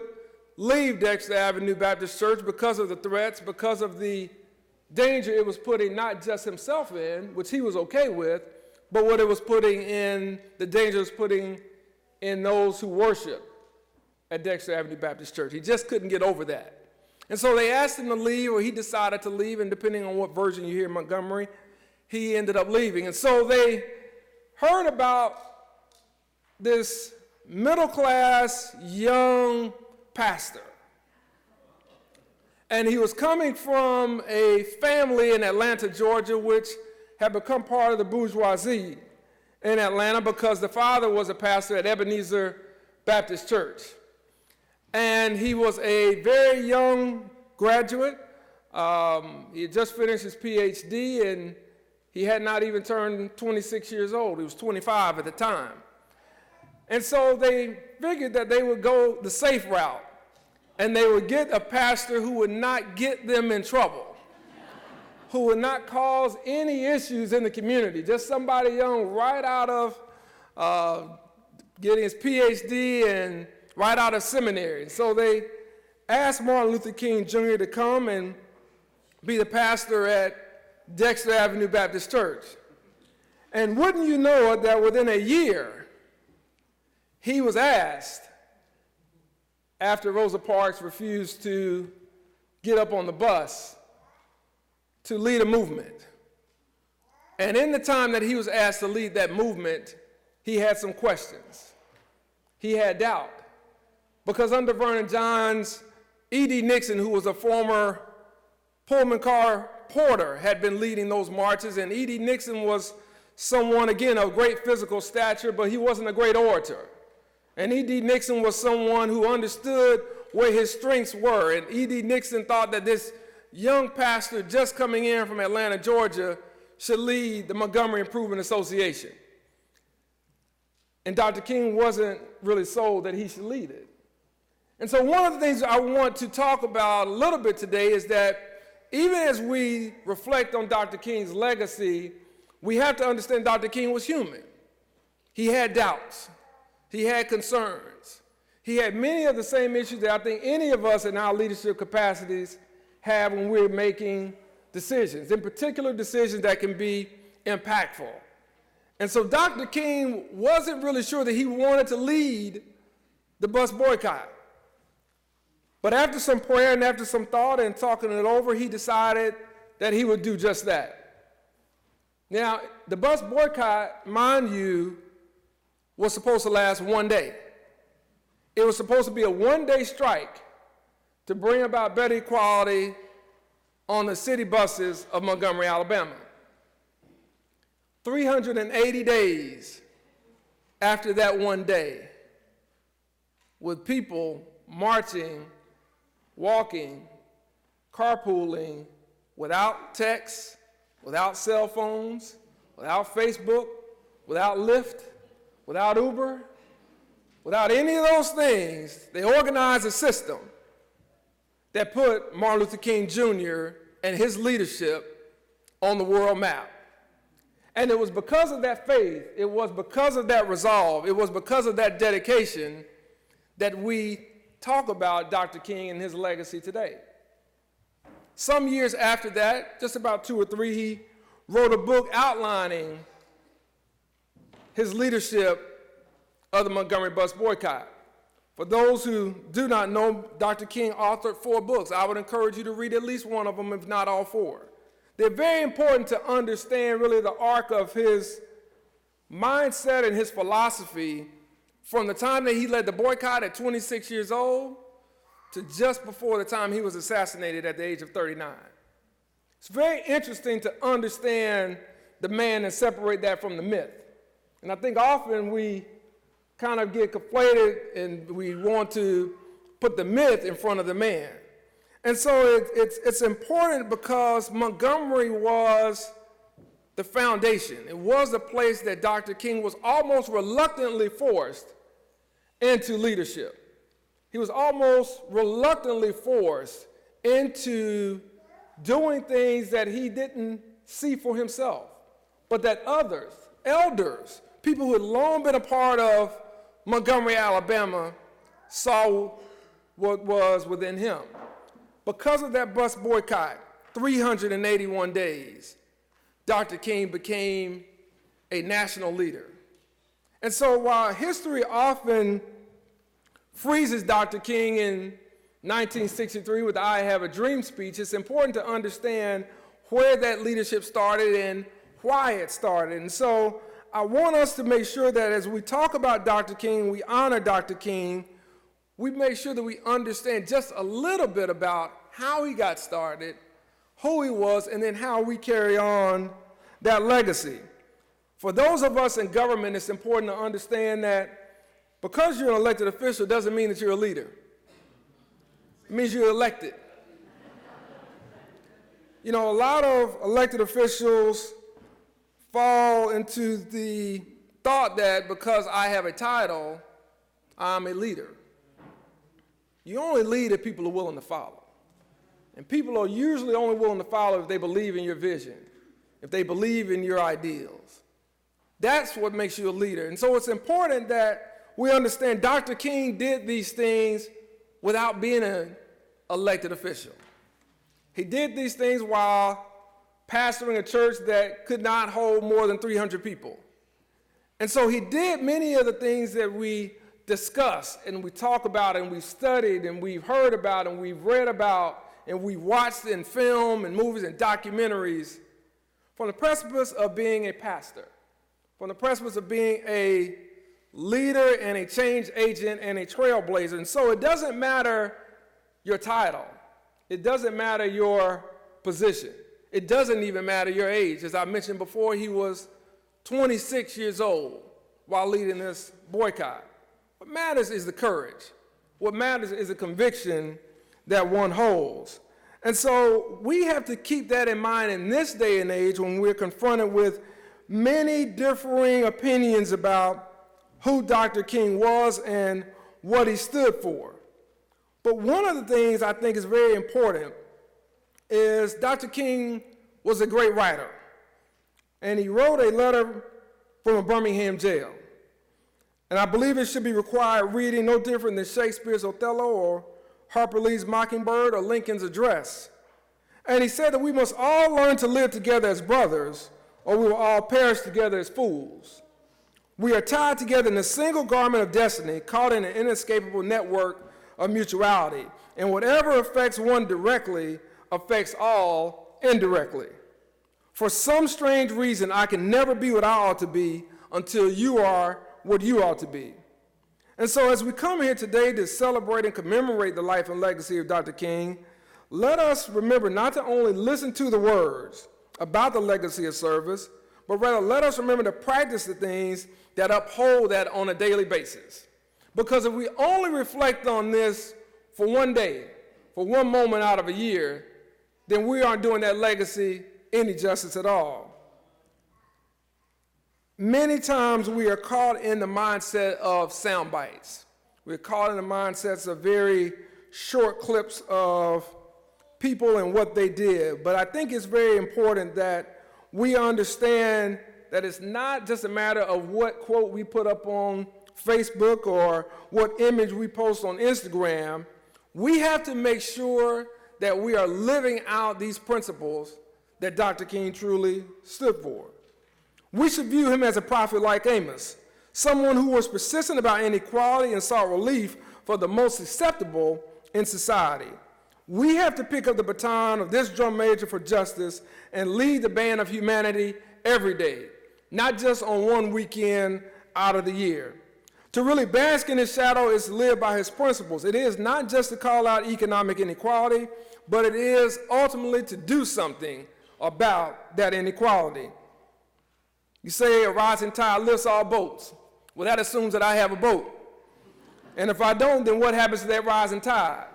[SPEAKER 6] leave Dexter Avenue Baptist Church because of the threats, because of the danger it was putting not just himself in, which he was okay with, but what it was putting in, the danger it was putting in those who worship at Dexter Avenue Baptist Church. He just couldn't get over that. And so they asked him to leave, or he decided to leave, and depending on what version you hear in Montgomery, he ended up leaving. And so they heard about this middle-class young pastor. And he was coming from a family in Atlanta, Georgia, which had become part of the bourgeoisie in Atlanta because the father was a pastor at Ebenezer Baptist Church. And he was a very young graduate. He had just finished his PhD, and he had not even turned 26 years old. He was 25 at the time. And so they figured that they would go the safe route, and they would get a pastor who would not get them in trouble, who would not cause any issues in the community, just somebody young right out of getting his PhD and right out of seminary. So they asked Martin Luther King Jr. to come and be the pastor at Dexter Avenue Baptist Church. And wouldn't you know it, that within a year, he was asked, after Rosa Parks refused to get up on the bus, to lead a movement. And in the time that he was asked to lead that movement, he had some questions. He had doubt. Because under Vernon Johns, E.D. Nixon, who was a former Pullman car porter, had been leading those marches, and E.D. Nixon was someone, again, of great physical stature, but he wasn't a great orator. And E.D. Nixon was someone who understood where his strengths were, and E.D. Nixon thought that this young pastor just coming in from Atlanta, Georgia, should lead the Montgomery Improvement Association. And Dr. King wasn't really sold that he should lead it. And so one of the things I want to talk about a little bit today is that even as we reflect on Dr. King's legacy, we have to understand Dr. King was human. He had doubts. He had concerns. He had many of the same issues that I think any of us in our leadership capacities have when we're making decisions, in particular decisions that can be impactful. And so Dr. King wasn't really sure that he wanted to lead the bus boycott. But after some prayer and after some thought and talking it over, he decided that he would do just that. Now, the bus boycott, mind you, was supposed to last one day. It was supposed to be a one-day strike to bring about better equality on the city buses of Montgomery, Alabama. 380 days after that one day, with people marching, walking, carpooling, without texts, without cell phones, without Facebook, without Lyft, without Uber, without any of those things, they organized a system that put Martin Luther King Jr. and his leadership on the world map. And it was because of that faith, it was because of that resolve, it was because of that dedication that we talk about Dr. King and his legacy today. Some years after that, just about 2 or 3, he wrote a book outlining his leadership of the Montgomery bus boycott. For those who do not know, Dr. King authored 4 books. I would encourage you to read at least one of them, if not all 4. They're very important to understand really the arc of his mindset and his philosophy from the time that he led the boycott at 26 years old to just before the time he was assassinated at the age of 39. It's very interesting to understand the man and separate that from the myth. And I think often we kind of get conflated and we want to put the myth in front of the man. And so it's important because Montgomery was the foundation. It was the place that Dr. King was almost reluctantly forced into leadership. He was almost reluctantly forced into doing things that he didn't see for himself, but that others, elders, people who had long been a part of Montgomery, Alabama, saw what was within him. Because of that bus boycott, 381 days, Dr. King became a national leader. And so while history often freezes Dr. King in 1963 with the I Have a Dream speech, it's important to understand where that leadership started and why it started. And so I want us to make sure that as we talk about Dr. King, we honor Dr. King, we make sure that we understand just a little bit about how he got started, who he was, and then how we carry on that legacy. For those of us in government, it's important to understand that because you're an elected official doesn't mean that you're a leader. It means you're elected. You know, a lot of elected officials fall into the thought that because I have a title, I'm a leader. You only lead if people are willing to follow. And people are usually only willing to follow if they believe in your vision, if they believe in your ideals. That's what makes you a leader. And so it's important that we understand Dr. King did these things without being an elected official. He did these things while pastoring a church that could not hold more than 300 people. And so he did many of the things that we discuss and we talk about and we've studied and we've heard about and we've read about and we've watched in film and movies and documentaries from the precipice of being a pastor, from the precipice of being a leader and a change agent and a trailblazer. And so it doesn't matter your title. It doesn't matter your position. It doesn't even matter your age. As I mentioned before, he was 26 years old while leading this boycott. What matters is the courage. What matters is the conviction that one holds. And so we have to keep that in mind in this day and age when we're confronted with many differing opinions about who Dr. King was and what he stood for. But one of the things I think is very important is Dr. King was a great writer, and he wrote a letter from a Birmingham jail. And I believe it should be required reading, no different than Shakespeare's Othello or Harper Lee's Mockingbird or Lincoln's Address. And he said that we must all learn to live together as brothers, or we will all perish together as fools. We are tied together in a single garment of destiny, caught in an inescapable network of mutuality. And whatever affects one directly affects all indirectly. For some strange reason, I can never be what I ought to be until you are what you ought to be. And so as we come here today to celebrate and commemorate the life and legacy of Dr. King, let us remember not to only listen to the words about the legacy of service, but rather let us remember to practice the things that uphold that on a daily basis. Because if we only reflect on this for one day, for one moment out of a year, then we aren't doing that legacy any justice at all. Many times we are caught in the mindset of sound bites. We're caught in the mindsets of very short clips of people and what they did. But I think it's very important that we understand that it's not just a matter of what quote we put up on Facebook or what image we post on Instagram. We have to make sure that we are living out these principles that Dr. King truly stood for. We should view him as a prophet like Amos, someone who was persistent about inequality and sought relief for the most susceptible in society. We have to pick up the baton of this drum major for justice and lead the band of humanity every day, not just on one weekend out of the year. To really bask in his shadow is to live by his principles. It is not just to call out economic inequality, but it is ultimately to do something about that inequality. You say a rising tide lifts all boats. Well, that assumes that I have a boat. And if I don't, then what happens to that rising tide?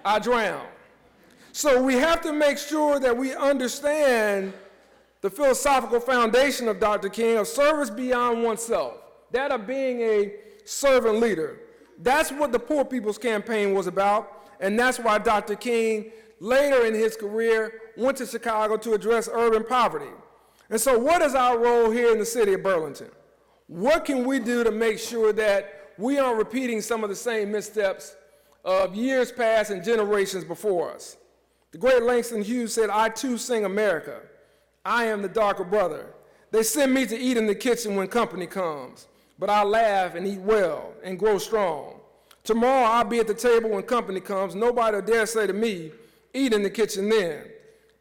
[SPEAKER 6] I drown. So we have to make sure that we understand the philosophical foundation of Dr. King, of service beyond oneself, that of being a servant leader. That's what the Poor People's Campaign was about, and that's why Dr. King, later in his career, went to Chicago to address urban poverty. And so what is our role here in the city of Burlington? What can we do to make sure that we aren't repeating some of the same missteps of years past and generations before us? The great Langston Hughes said, "I too sing America. I am the darker brother. They send me to eat in the kitchen when company comes, but I laugh and eat well and grow strong. Tomorrow I'll be at the table when company comes. Nobody will dare say to me, eat in the kitchen then.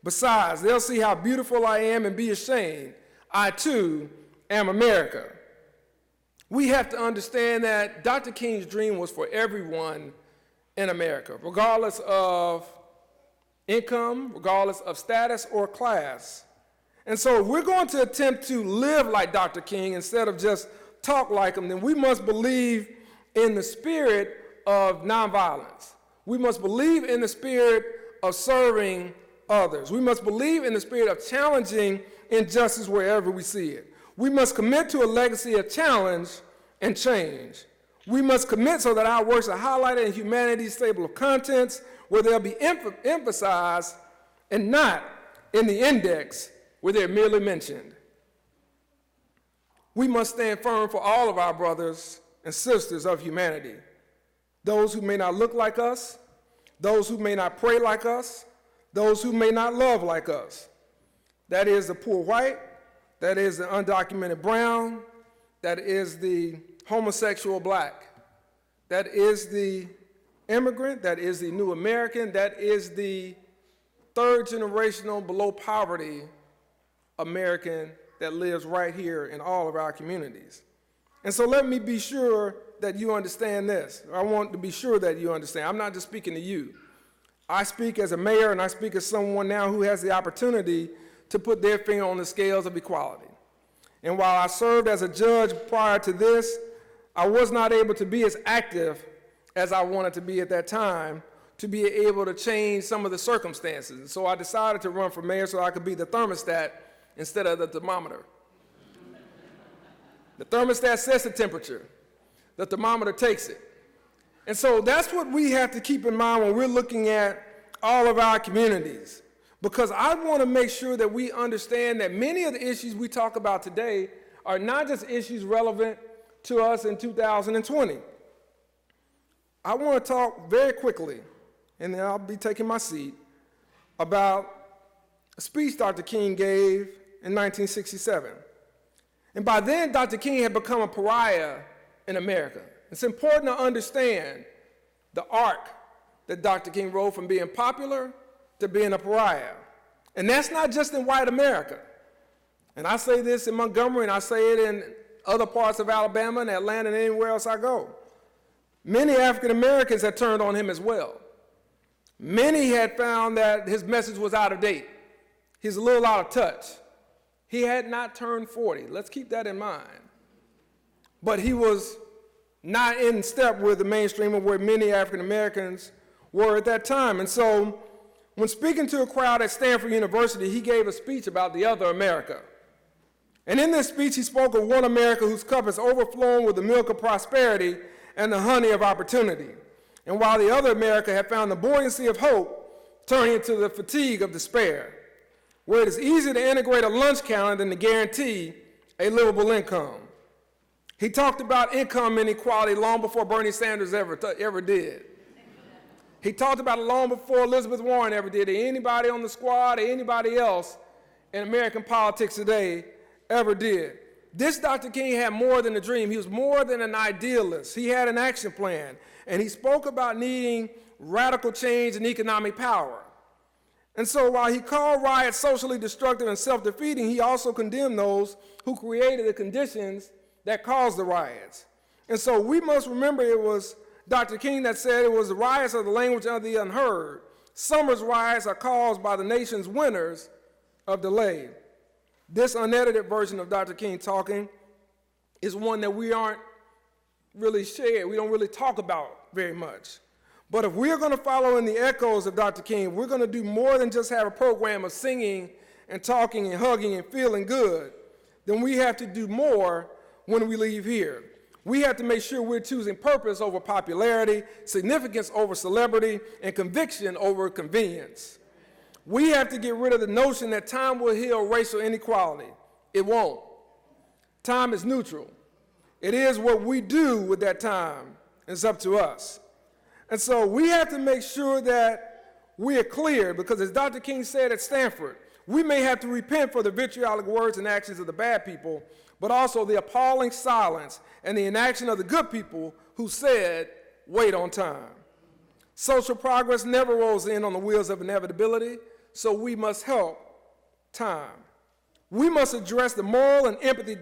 [SPEAKER 6] Besides, they'll see how beautiful I am and be ashamed. I too am America." We have to understand that Dr. King's dream was for everyone in America, regardless of income, regardless of status or class. And so if we're going to attempt to live like Dr. King instead of just talk like him, then we must believe in the spirit of nonviolence. We must believe in the spirit of serving others. We must believe in the spirit of challenging injustice wherever we see it. We must commit to a legacy of challenge and change. We must commit so that our works are highlighted in humanity's table of contents, where they'll be emphasized and not in the index where they're merely mentioned. We must stand firm for all of our brothers and sisters of humanity, those who may not look like us, those who may not pray like us, those who may not love like us. That is the poor white, that is the undocumented brown, that is the homosexual black, that is the immigrant, that is the new American, that is the third generational below poverty American that lives right here in all of our communities. And so let me be sure that you understand this. I want to be sure that you understand. I'm not just speaking to you. I speak as a mayor, and I speak as someone now who has the opportunity to put their finger on the scales of equality. And while I served as a judge prior to this, I was not able to be as active as I wanted to be at that time to be able to change some of the circumstances. And so I decided to run for mayor so I could be the thermostat instead of the thermometer. The thermostat sets the temperature. The thermometer takes it. And so that's what we have to keep in mind when we're looking at all of our communities. because I want to make sure that we understand that many of the issues we talk about today are not just issues relevant to us in 2020. I want to talk very quickly, and then I'll be taking my seat, about a speech Dr. King gave in 1967. And by then, Dr. King had become a pariah in America. It's important to understand the arc that Dr. King rode from being popular to being a pariah. And that's not just in white America. And I say this in Montgomery, and I say it in other parts of Alabama and Atlanta and anywhere else I go. Many African Americans had turned on him as well. Many had found that his message was out of date. He's a little out of touch. He had not turned 40. Let's keep that in mind. But he was not in step with the mainstream of where many African Americans were at that time. And so when speaking to a crowd at Stanford University, he gave a speech about the other America. And in this speech, he spoke of one America whose cup is overflowing with the milk of prosperity and the honey of opportunity. And while the other America had found the buoyancy of hope turning into the fatigue of despair, where it is easier to integrate a lunch counter than to guarantee a livable income. He talked about income inequality long before Bernie Sanders ever did. He talked about it long before Elizabeth Warren ever did, or anybody on the squad, or anybody else in American politics today ever did. This Dr. King had more than a dream. He was more than an idealist. He had an action plan, and he spoke about needing radical change and economic power. And so while he called riots socially destructive and self-defeating, he also condemned those who created the conditions that caused the riots. And so we must remember it was Dr. King that said it was the riots of the language of the unheard. Summer's riots are caused by the nation's winners of delay. This unedited version of Dr. King talking is one that we aren't really shared. We don't really talk about very much. But if we're going to follow in the echoes of Dr. King, we're going to do more than just have a program of singing and talking and hugging and feeling good, then we have to do more when we leave here. We have to make sure we're choosing purpose over popularity, significance over celebrity, and conviction over convenience. We have to get rid of the notion that time will heal racial inequality. It won't. Time is neutral. It is what we do with that time. It's up to us. And so we have to make sure that we are clear, because as Dr. King said at Stanford, we may have to repent for the vitriolic words and actions of the bad people, but also the appalling silence and the inaction of the good people who said, wait on time. Social progress never rolls in on the wheels of inevitability, so we must help time. We must address the moral and empathy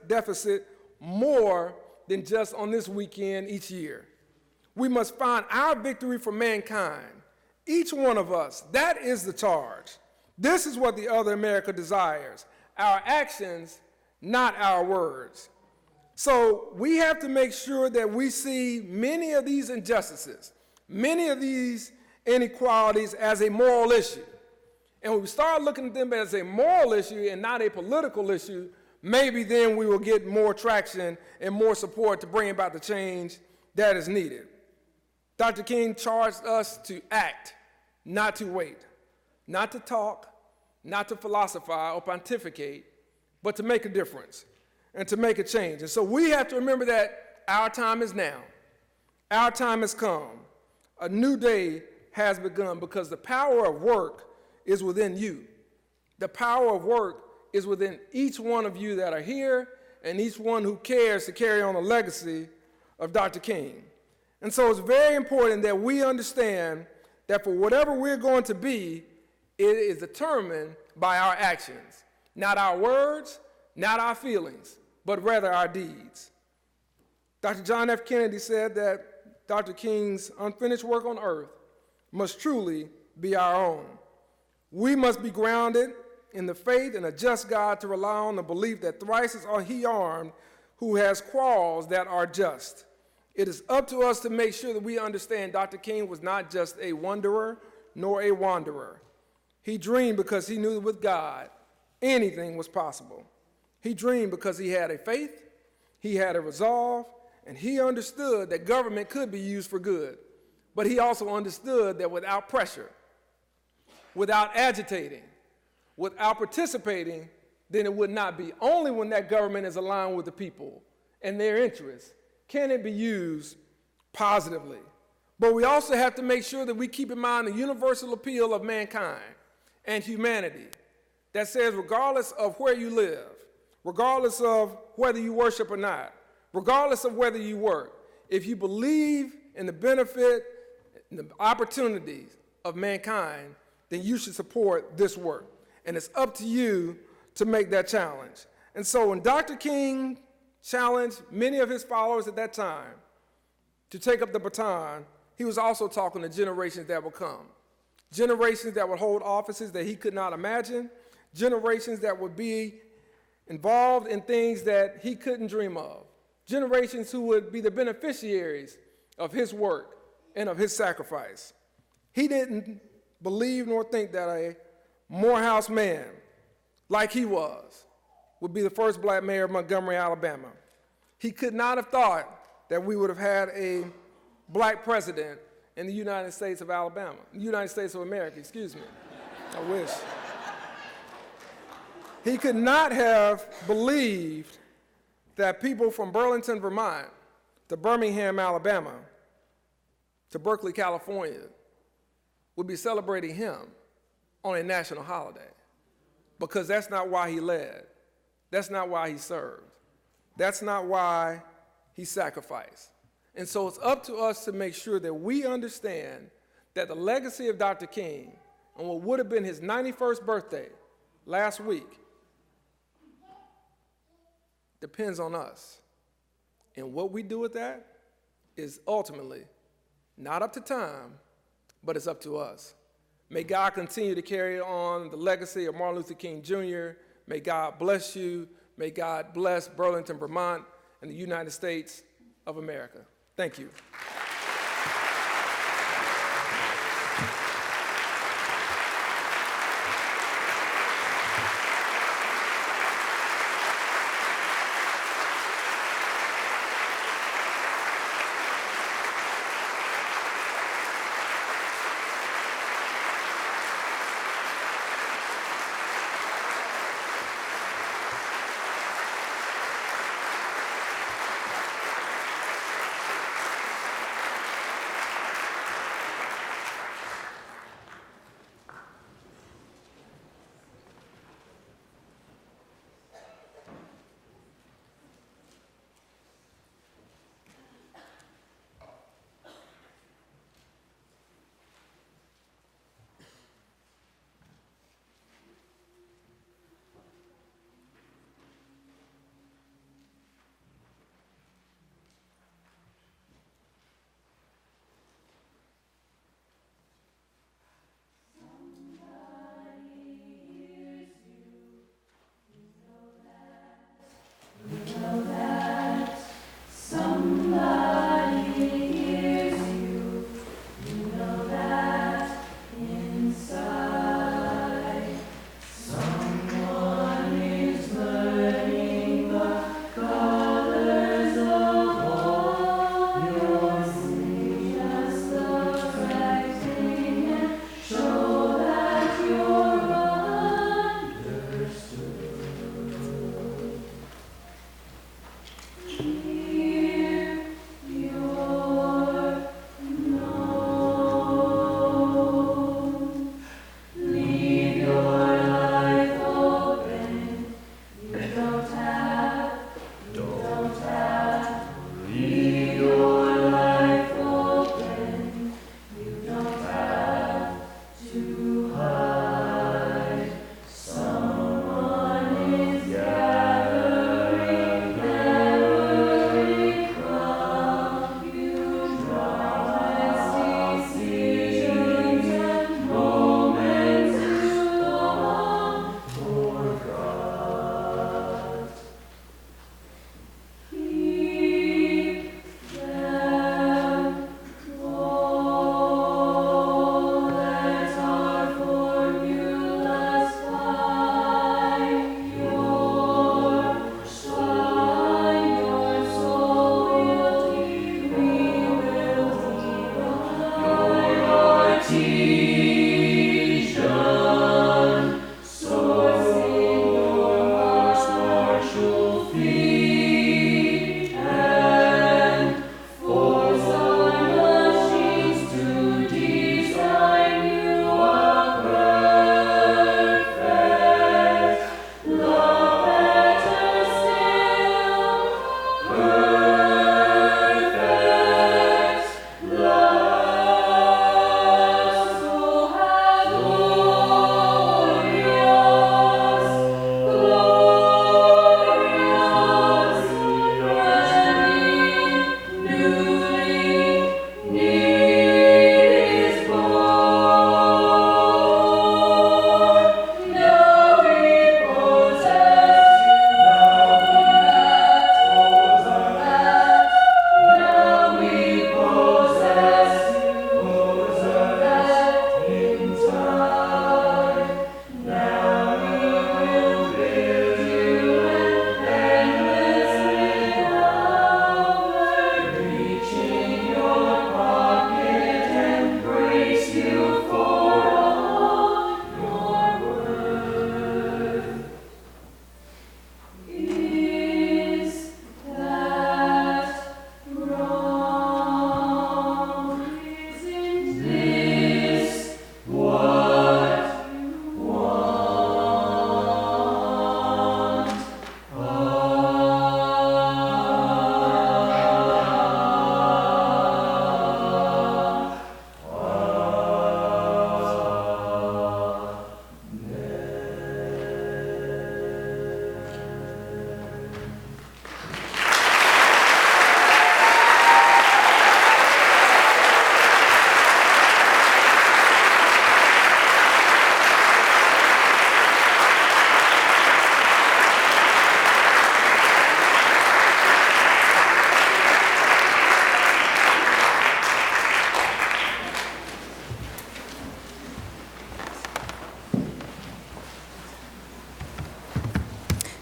[SPEAKER 6] deficit more than just on this weekend each year. We must find our victory for mankind, each one of us. That is the charge. This is what the other America desires, our actions, not our words. So we have to make sure that we see many of these injustices, many of these inequalities as a moral issue. And when we start looking at them as a moral issue and not a political issue, maybe then we will get more traction and more support to bring about the change that is needed. Dr. King charged us to act, not to wait, not to talk, not to philosophize or pontificate, but to make a difference and to make a change. And so we have to remember that our time is now. Our time has come. A new day has begun, because the power of work is within you. The power of work is within each one of you that are here and each one who cares to carry on the legacy of Dr. King. And so it's very important that we understand that for whatever we're going to be, it is determined by our actions. Not our words, not our feelings, but rather our deeds. Dr. John F. Kennedy said that Dr. King's unfinished work on earth must truly be our own. We must be grounded in the faith and a just God to rely on the belief that thrice is he armed who has quarrels that are just. It is up to us to make sure that we understand Dr. King was not just a wanderer nor a wanderer. He dreamed because he knew that with God, anything was possible. He dreamed because he had a faith, he had a resolve, and he understood that government could be used for good. But he also understood that without pressure, without agitating, without participating, then it would not be. Only when that government is aligned with the people and their interests can it be used positively. But we also have to make sure that we keep in mind the universal appeal of mankind and humanity that says regardless of where you live, regardless of whether you worship or not, regardless of whether you work, if you believe in the benefit and the opportunities of mankind, then you should support this work. And it's up to you to make that challenge. And so when Dr. King challenged many of his followers at that time to take up the baton, he was also talking to generations that would come. Generations that would hold offices that he could not imagine, generations that would be involved in things that he couldn't dream of, generations who would be the beneficiaries of his work and of his sacrifice. He didn't believe nor think that a Morehouse man like he was would be the first black mayor of Montgomery, Alabama. He could not have thought that we would have had a black president in the United States of Alabama, the United States of America, excuse me. I wish. He could not have believed that people from Burlington, Vermont, to Birmingham, Alabama, to Berkeley, California, would be celebrating him on a national holiday, because that's not why he led. That's not why he served. That's not why he sacrificed. And so it's up to us to make sure that we understand that the legacy of Dr. King on what would have been his 91st birthday last week depends on us. And what we do with that is ultimately not up to time, but it's up to us. May God continue to carry on the legacy of Martin Luther King Jr. May God bless you. May God bless Burlington, Vermont, and the United States of America. Thank you.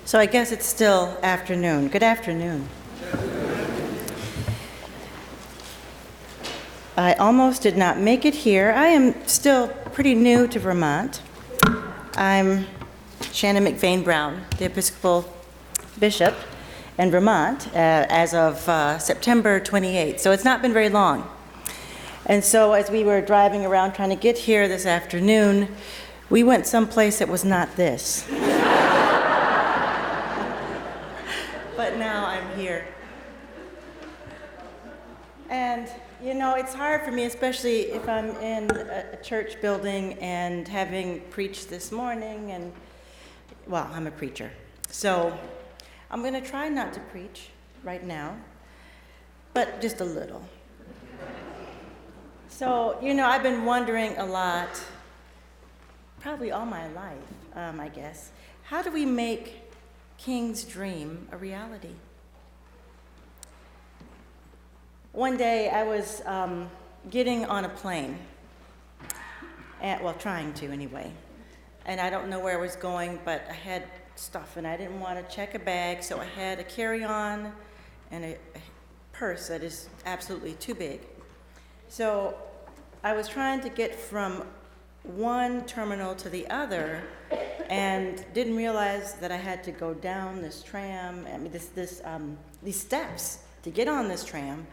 [SPEAKER 7] So I guess it's still afternoon. Good afternoon. I almost did not make it here. I am still pretty new to Vermont. I'm Shannon McVeigh Brown, the Episcopal Bishop in Vermont as of September 28th. So it's not been very long. And so as we were driving around trying to get here this afternoon, we went someplace that was not this. But now I'm here. And, you know, it's hard for me, especially if I'm in a church building and having preached this morning, and, well, I'm a preacher. So I'm going to try not to preach right now, but just a little. So, you know, I've been wondering a lot, probably all my life, I guess, how do we make King's dream a reality? One day I was getting on a plane, well, trying to anyway, and I don't know where I was going, but I had stuff and I didn't want to check a bag, so I had a carry-on and a purse that is absolutely too big. So I was trying to get from one terminal to the other and didn't realize that I had to go down this tram, I mean these steps to get on this tram.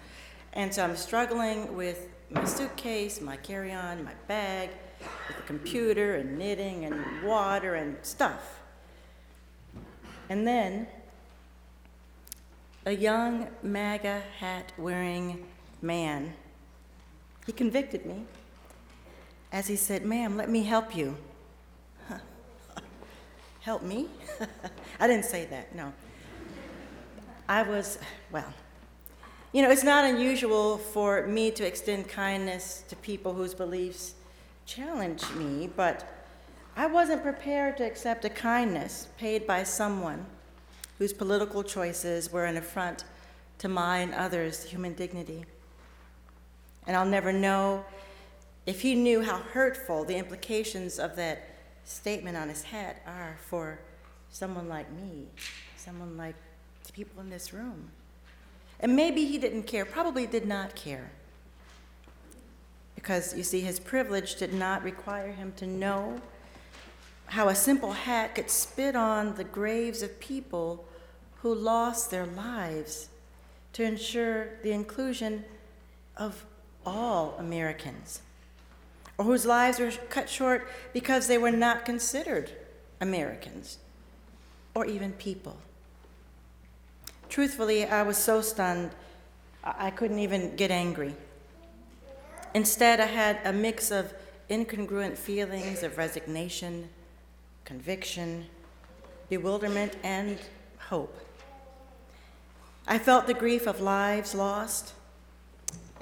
[SPEAKER 7] And so I'm struggling with my suitcase, my carry-on, my bag, with the computer and knitting and water and stuff. And then a young MAGA hat wearing man, he convicted me as he said, "Ma'am, let me help you." Help me? I didn't say that, no. I was, well, you know, it's not unusual for me to extend kindness to people whose beliefs challenge me, but I wasn't prepared to accept a kindness paid by someone whose political choices were an affront to my and others' human dignity. And I'll never know if he knew how hurtful the implications of that statement on his hat are for someone like me, someone like the people in this room. And maybe he didn't care, probably did not care. Because, you see, his privilege did not require him to know how a simple hat could spit on the graves of people who lost their lives to ensure the inclusion of all Americans, or whose lives were cut short because they were not considered Americans, or even people. Truthfully, I was so stunned, I couldn't even get angry. Instead, I had a mix of incongruent feelings of resignation, conviction, bewilderment, and hope. I felt the grief of lives lost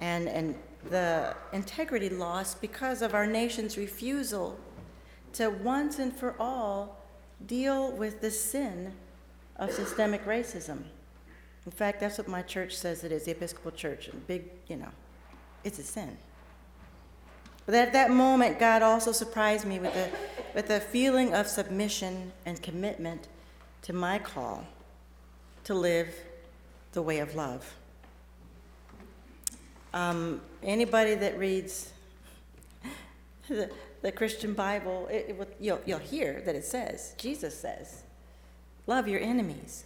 [SPEAKER 7] and the integrity lost because of our nation's refusal to once and for all deal with the sin of systemic racism. In fact, that's what my church says it is, the Episcopal Church. Big, you know, it's a sin. But at that moment, God also surprised me with a feeling of submission and commitment to my call to live the way of love. Anybody that reads the Christian Bible, you'll hear that it says, Jesus says, love your enemies.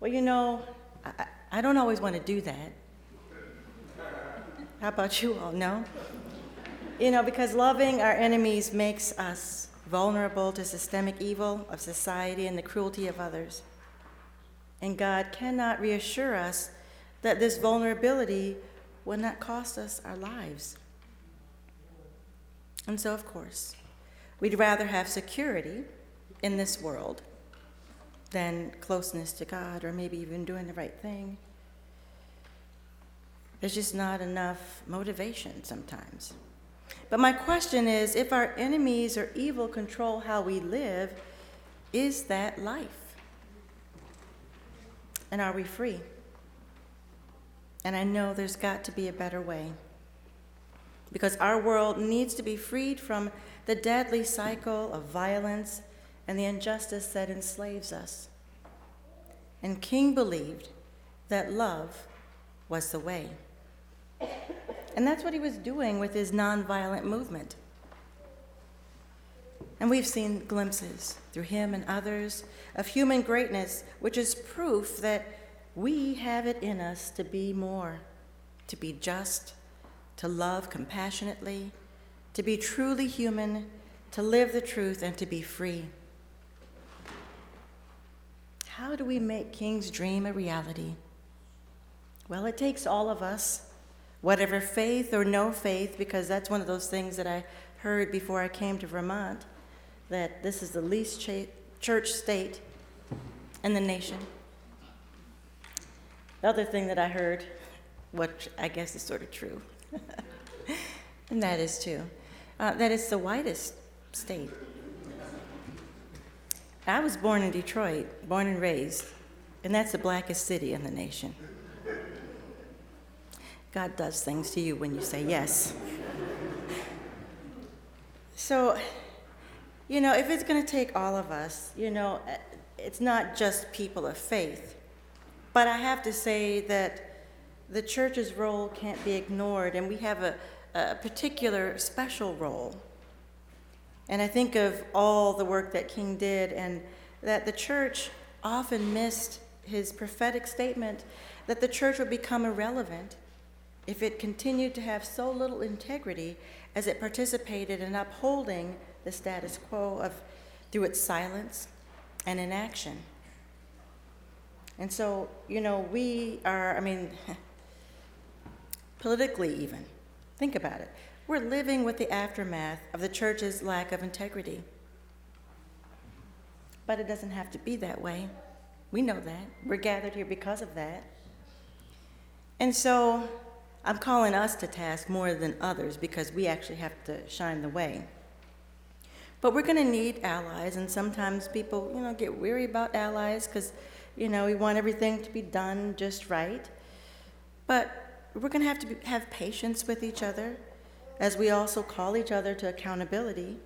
[SPEAKER 7] Well, you know, I don't always want to do that. How about you all? No? You know, because loving our enemies makes us vulnerable to systemic evil of society and the cruelty of others. And God cannot reassure us that this vulnerability will not cost us our lives. And so, of course, we'd rather have security in this world than closeness to God, or maybe even doing the right thing. There's just not enough motivation sometimes. But my question is, if our enemies or evil control how we live, is that life? And are we free? And I know there's got to be a better way, because our world needs to be freed from the deadly cycle of violence and the injustice that enslaves us. And King believed that love was the way. And that's what he was doing with his nonviolent movement. And we've seen glimpses through him and others of human greatness, which is proof that we have it in us to be more, to be just, to love compassionately, to be truly human, to live the truth, and to be free. How do we make King's dream a reality? Well, it takes all of us, whatever faith or no faith, because that's one of those things that I heard before I came to Vermont, that this is the least church state in the nation. The other thing that I heard, which I guess is sort of true, and that is too, that it's the whitest state. I was born in Detroit, born and raised, and that's the blackest city in the nation. God does things to you when you say yes. So, if it's going to take all of us, it's not just people of faith. But I have to say that the church's role can't be ignored, and we have a particular special role. And I think of all the work that King did, and that the church often missed his prophetic statement that the church would become irrelevant if it continued to have so little integrity as it participated in upholding the status quo through its silence and inaction. And so, we are, politically even, think about it. We're living with the aftermath of the church's lack of integrity. But it doesn't have to be that way. We know that. We're gathered here because of that. And so I'm calling us to task more than others because we actually have to shine the way. But we're going to need allies, and sometimes people, get weary about allies because, we want everything to be done just right. But we're going to have patience with each other as we also call each other to accountability.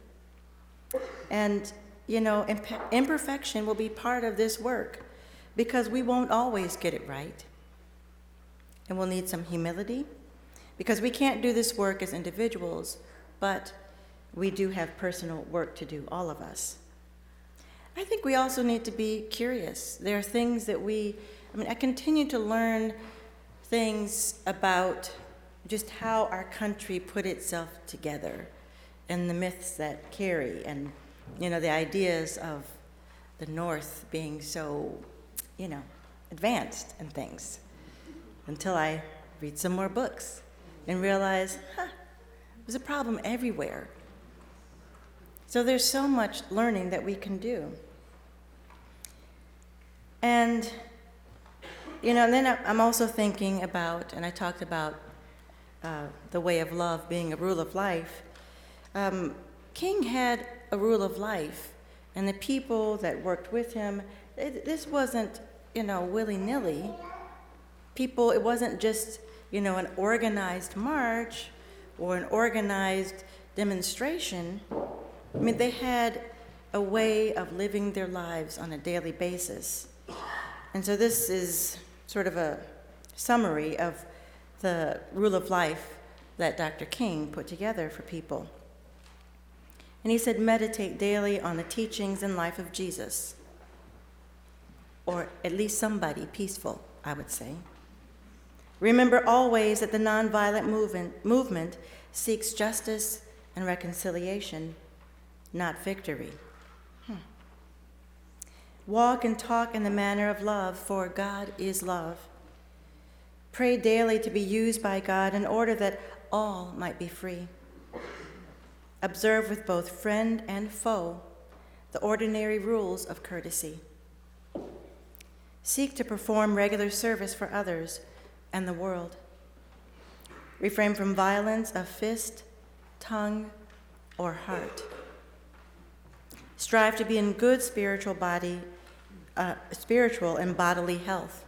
[SPEAKER 7] And, imperfection will be part of this work because we won't always get it right. And we'll need some humility because we can't do this work as individuals, but we do have personal work to do, all of us. I think we also need to be curious. There are things that I continue to learn things about just how our country put itself together and the myths that carry and, the ideas of the North being so, advanced and things, until I read some more books and realize, there's a problem everywhere. So there's so much learning that we can do. And, and then I'm also thinking about, and I talked about the way of love being a rule of life. King had a rule of life, and the people that worked with him, this wasn't, willy-nilly. It wasn't just, an organized march or an organized demonstration. They had a way of living their lives on a daily basis. And so this is sort of a summary of the rule of life that Dr. King put together for people. And he said, meditate daily on the teachings and life of Jesus, or at least somebody peaceful, I would say. Remember always that the nonviolent movement seeks justice and reconciliation, not victory. Walk and talk in the manner of love, for God is love. Pray daily to be used by God in order that all might be free. Observe with both friend and foe the ordinary rules of courtesy. Seek to perform regular service for others and the world. Refrain from violence of fist, tongue, or heart. Strive to be in good spiritual and bodily health,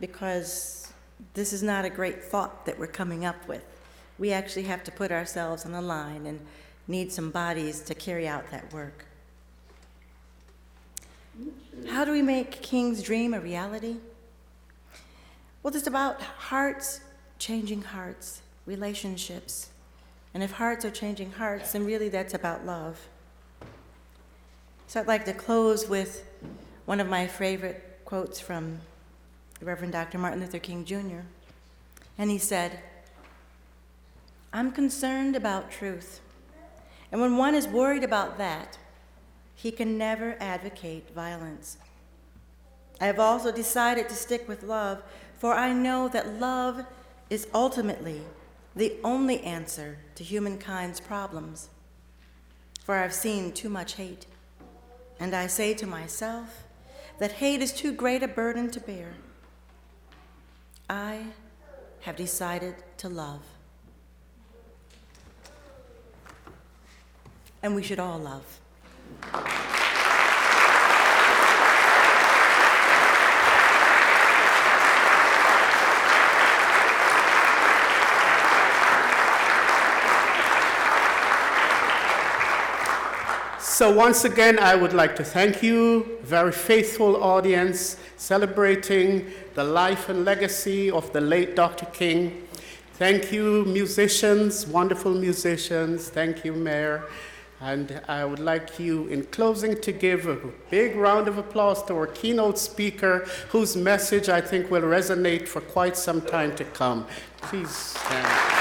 [SPEAKER 7] because this is not a great thought that we're coming up with. We actually have to put ourselves on the line and need some bodies to carry out that work. How do we make King's dream a reality? Well, it's about hearts changing hearts, relationships. And if hearts are changing hearts, then really that's about love. So I'd like to close with one of my favorite quotes from the Reverend Dr. Martin Luther King Jr. And he said, "I'm concerned about truth. And when one is worried about that, he can never advocate violence. I have also decided to stick with love, for I know that love is ultimately the only answer to humankind's problems. For I've seen too much hate, and I say to myself that hate is too great a burden to bear. I have decided to love." And we should all love.
[SPEAKER 2] So once again, I would like to thank you, very faithful audience, celebrating the life and legacy of the late Dr. King. Thank you, musicians, wonderful musicians. Thank you, Mayor. And I would like you, in closing, to give a big round of applause to our keynote speaker, whose message I think will resonate for quite some time to come. Please stand.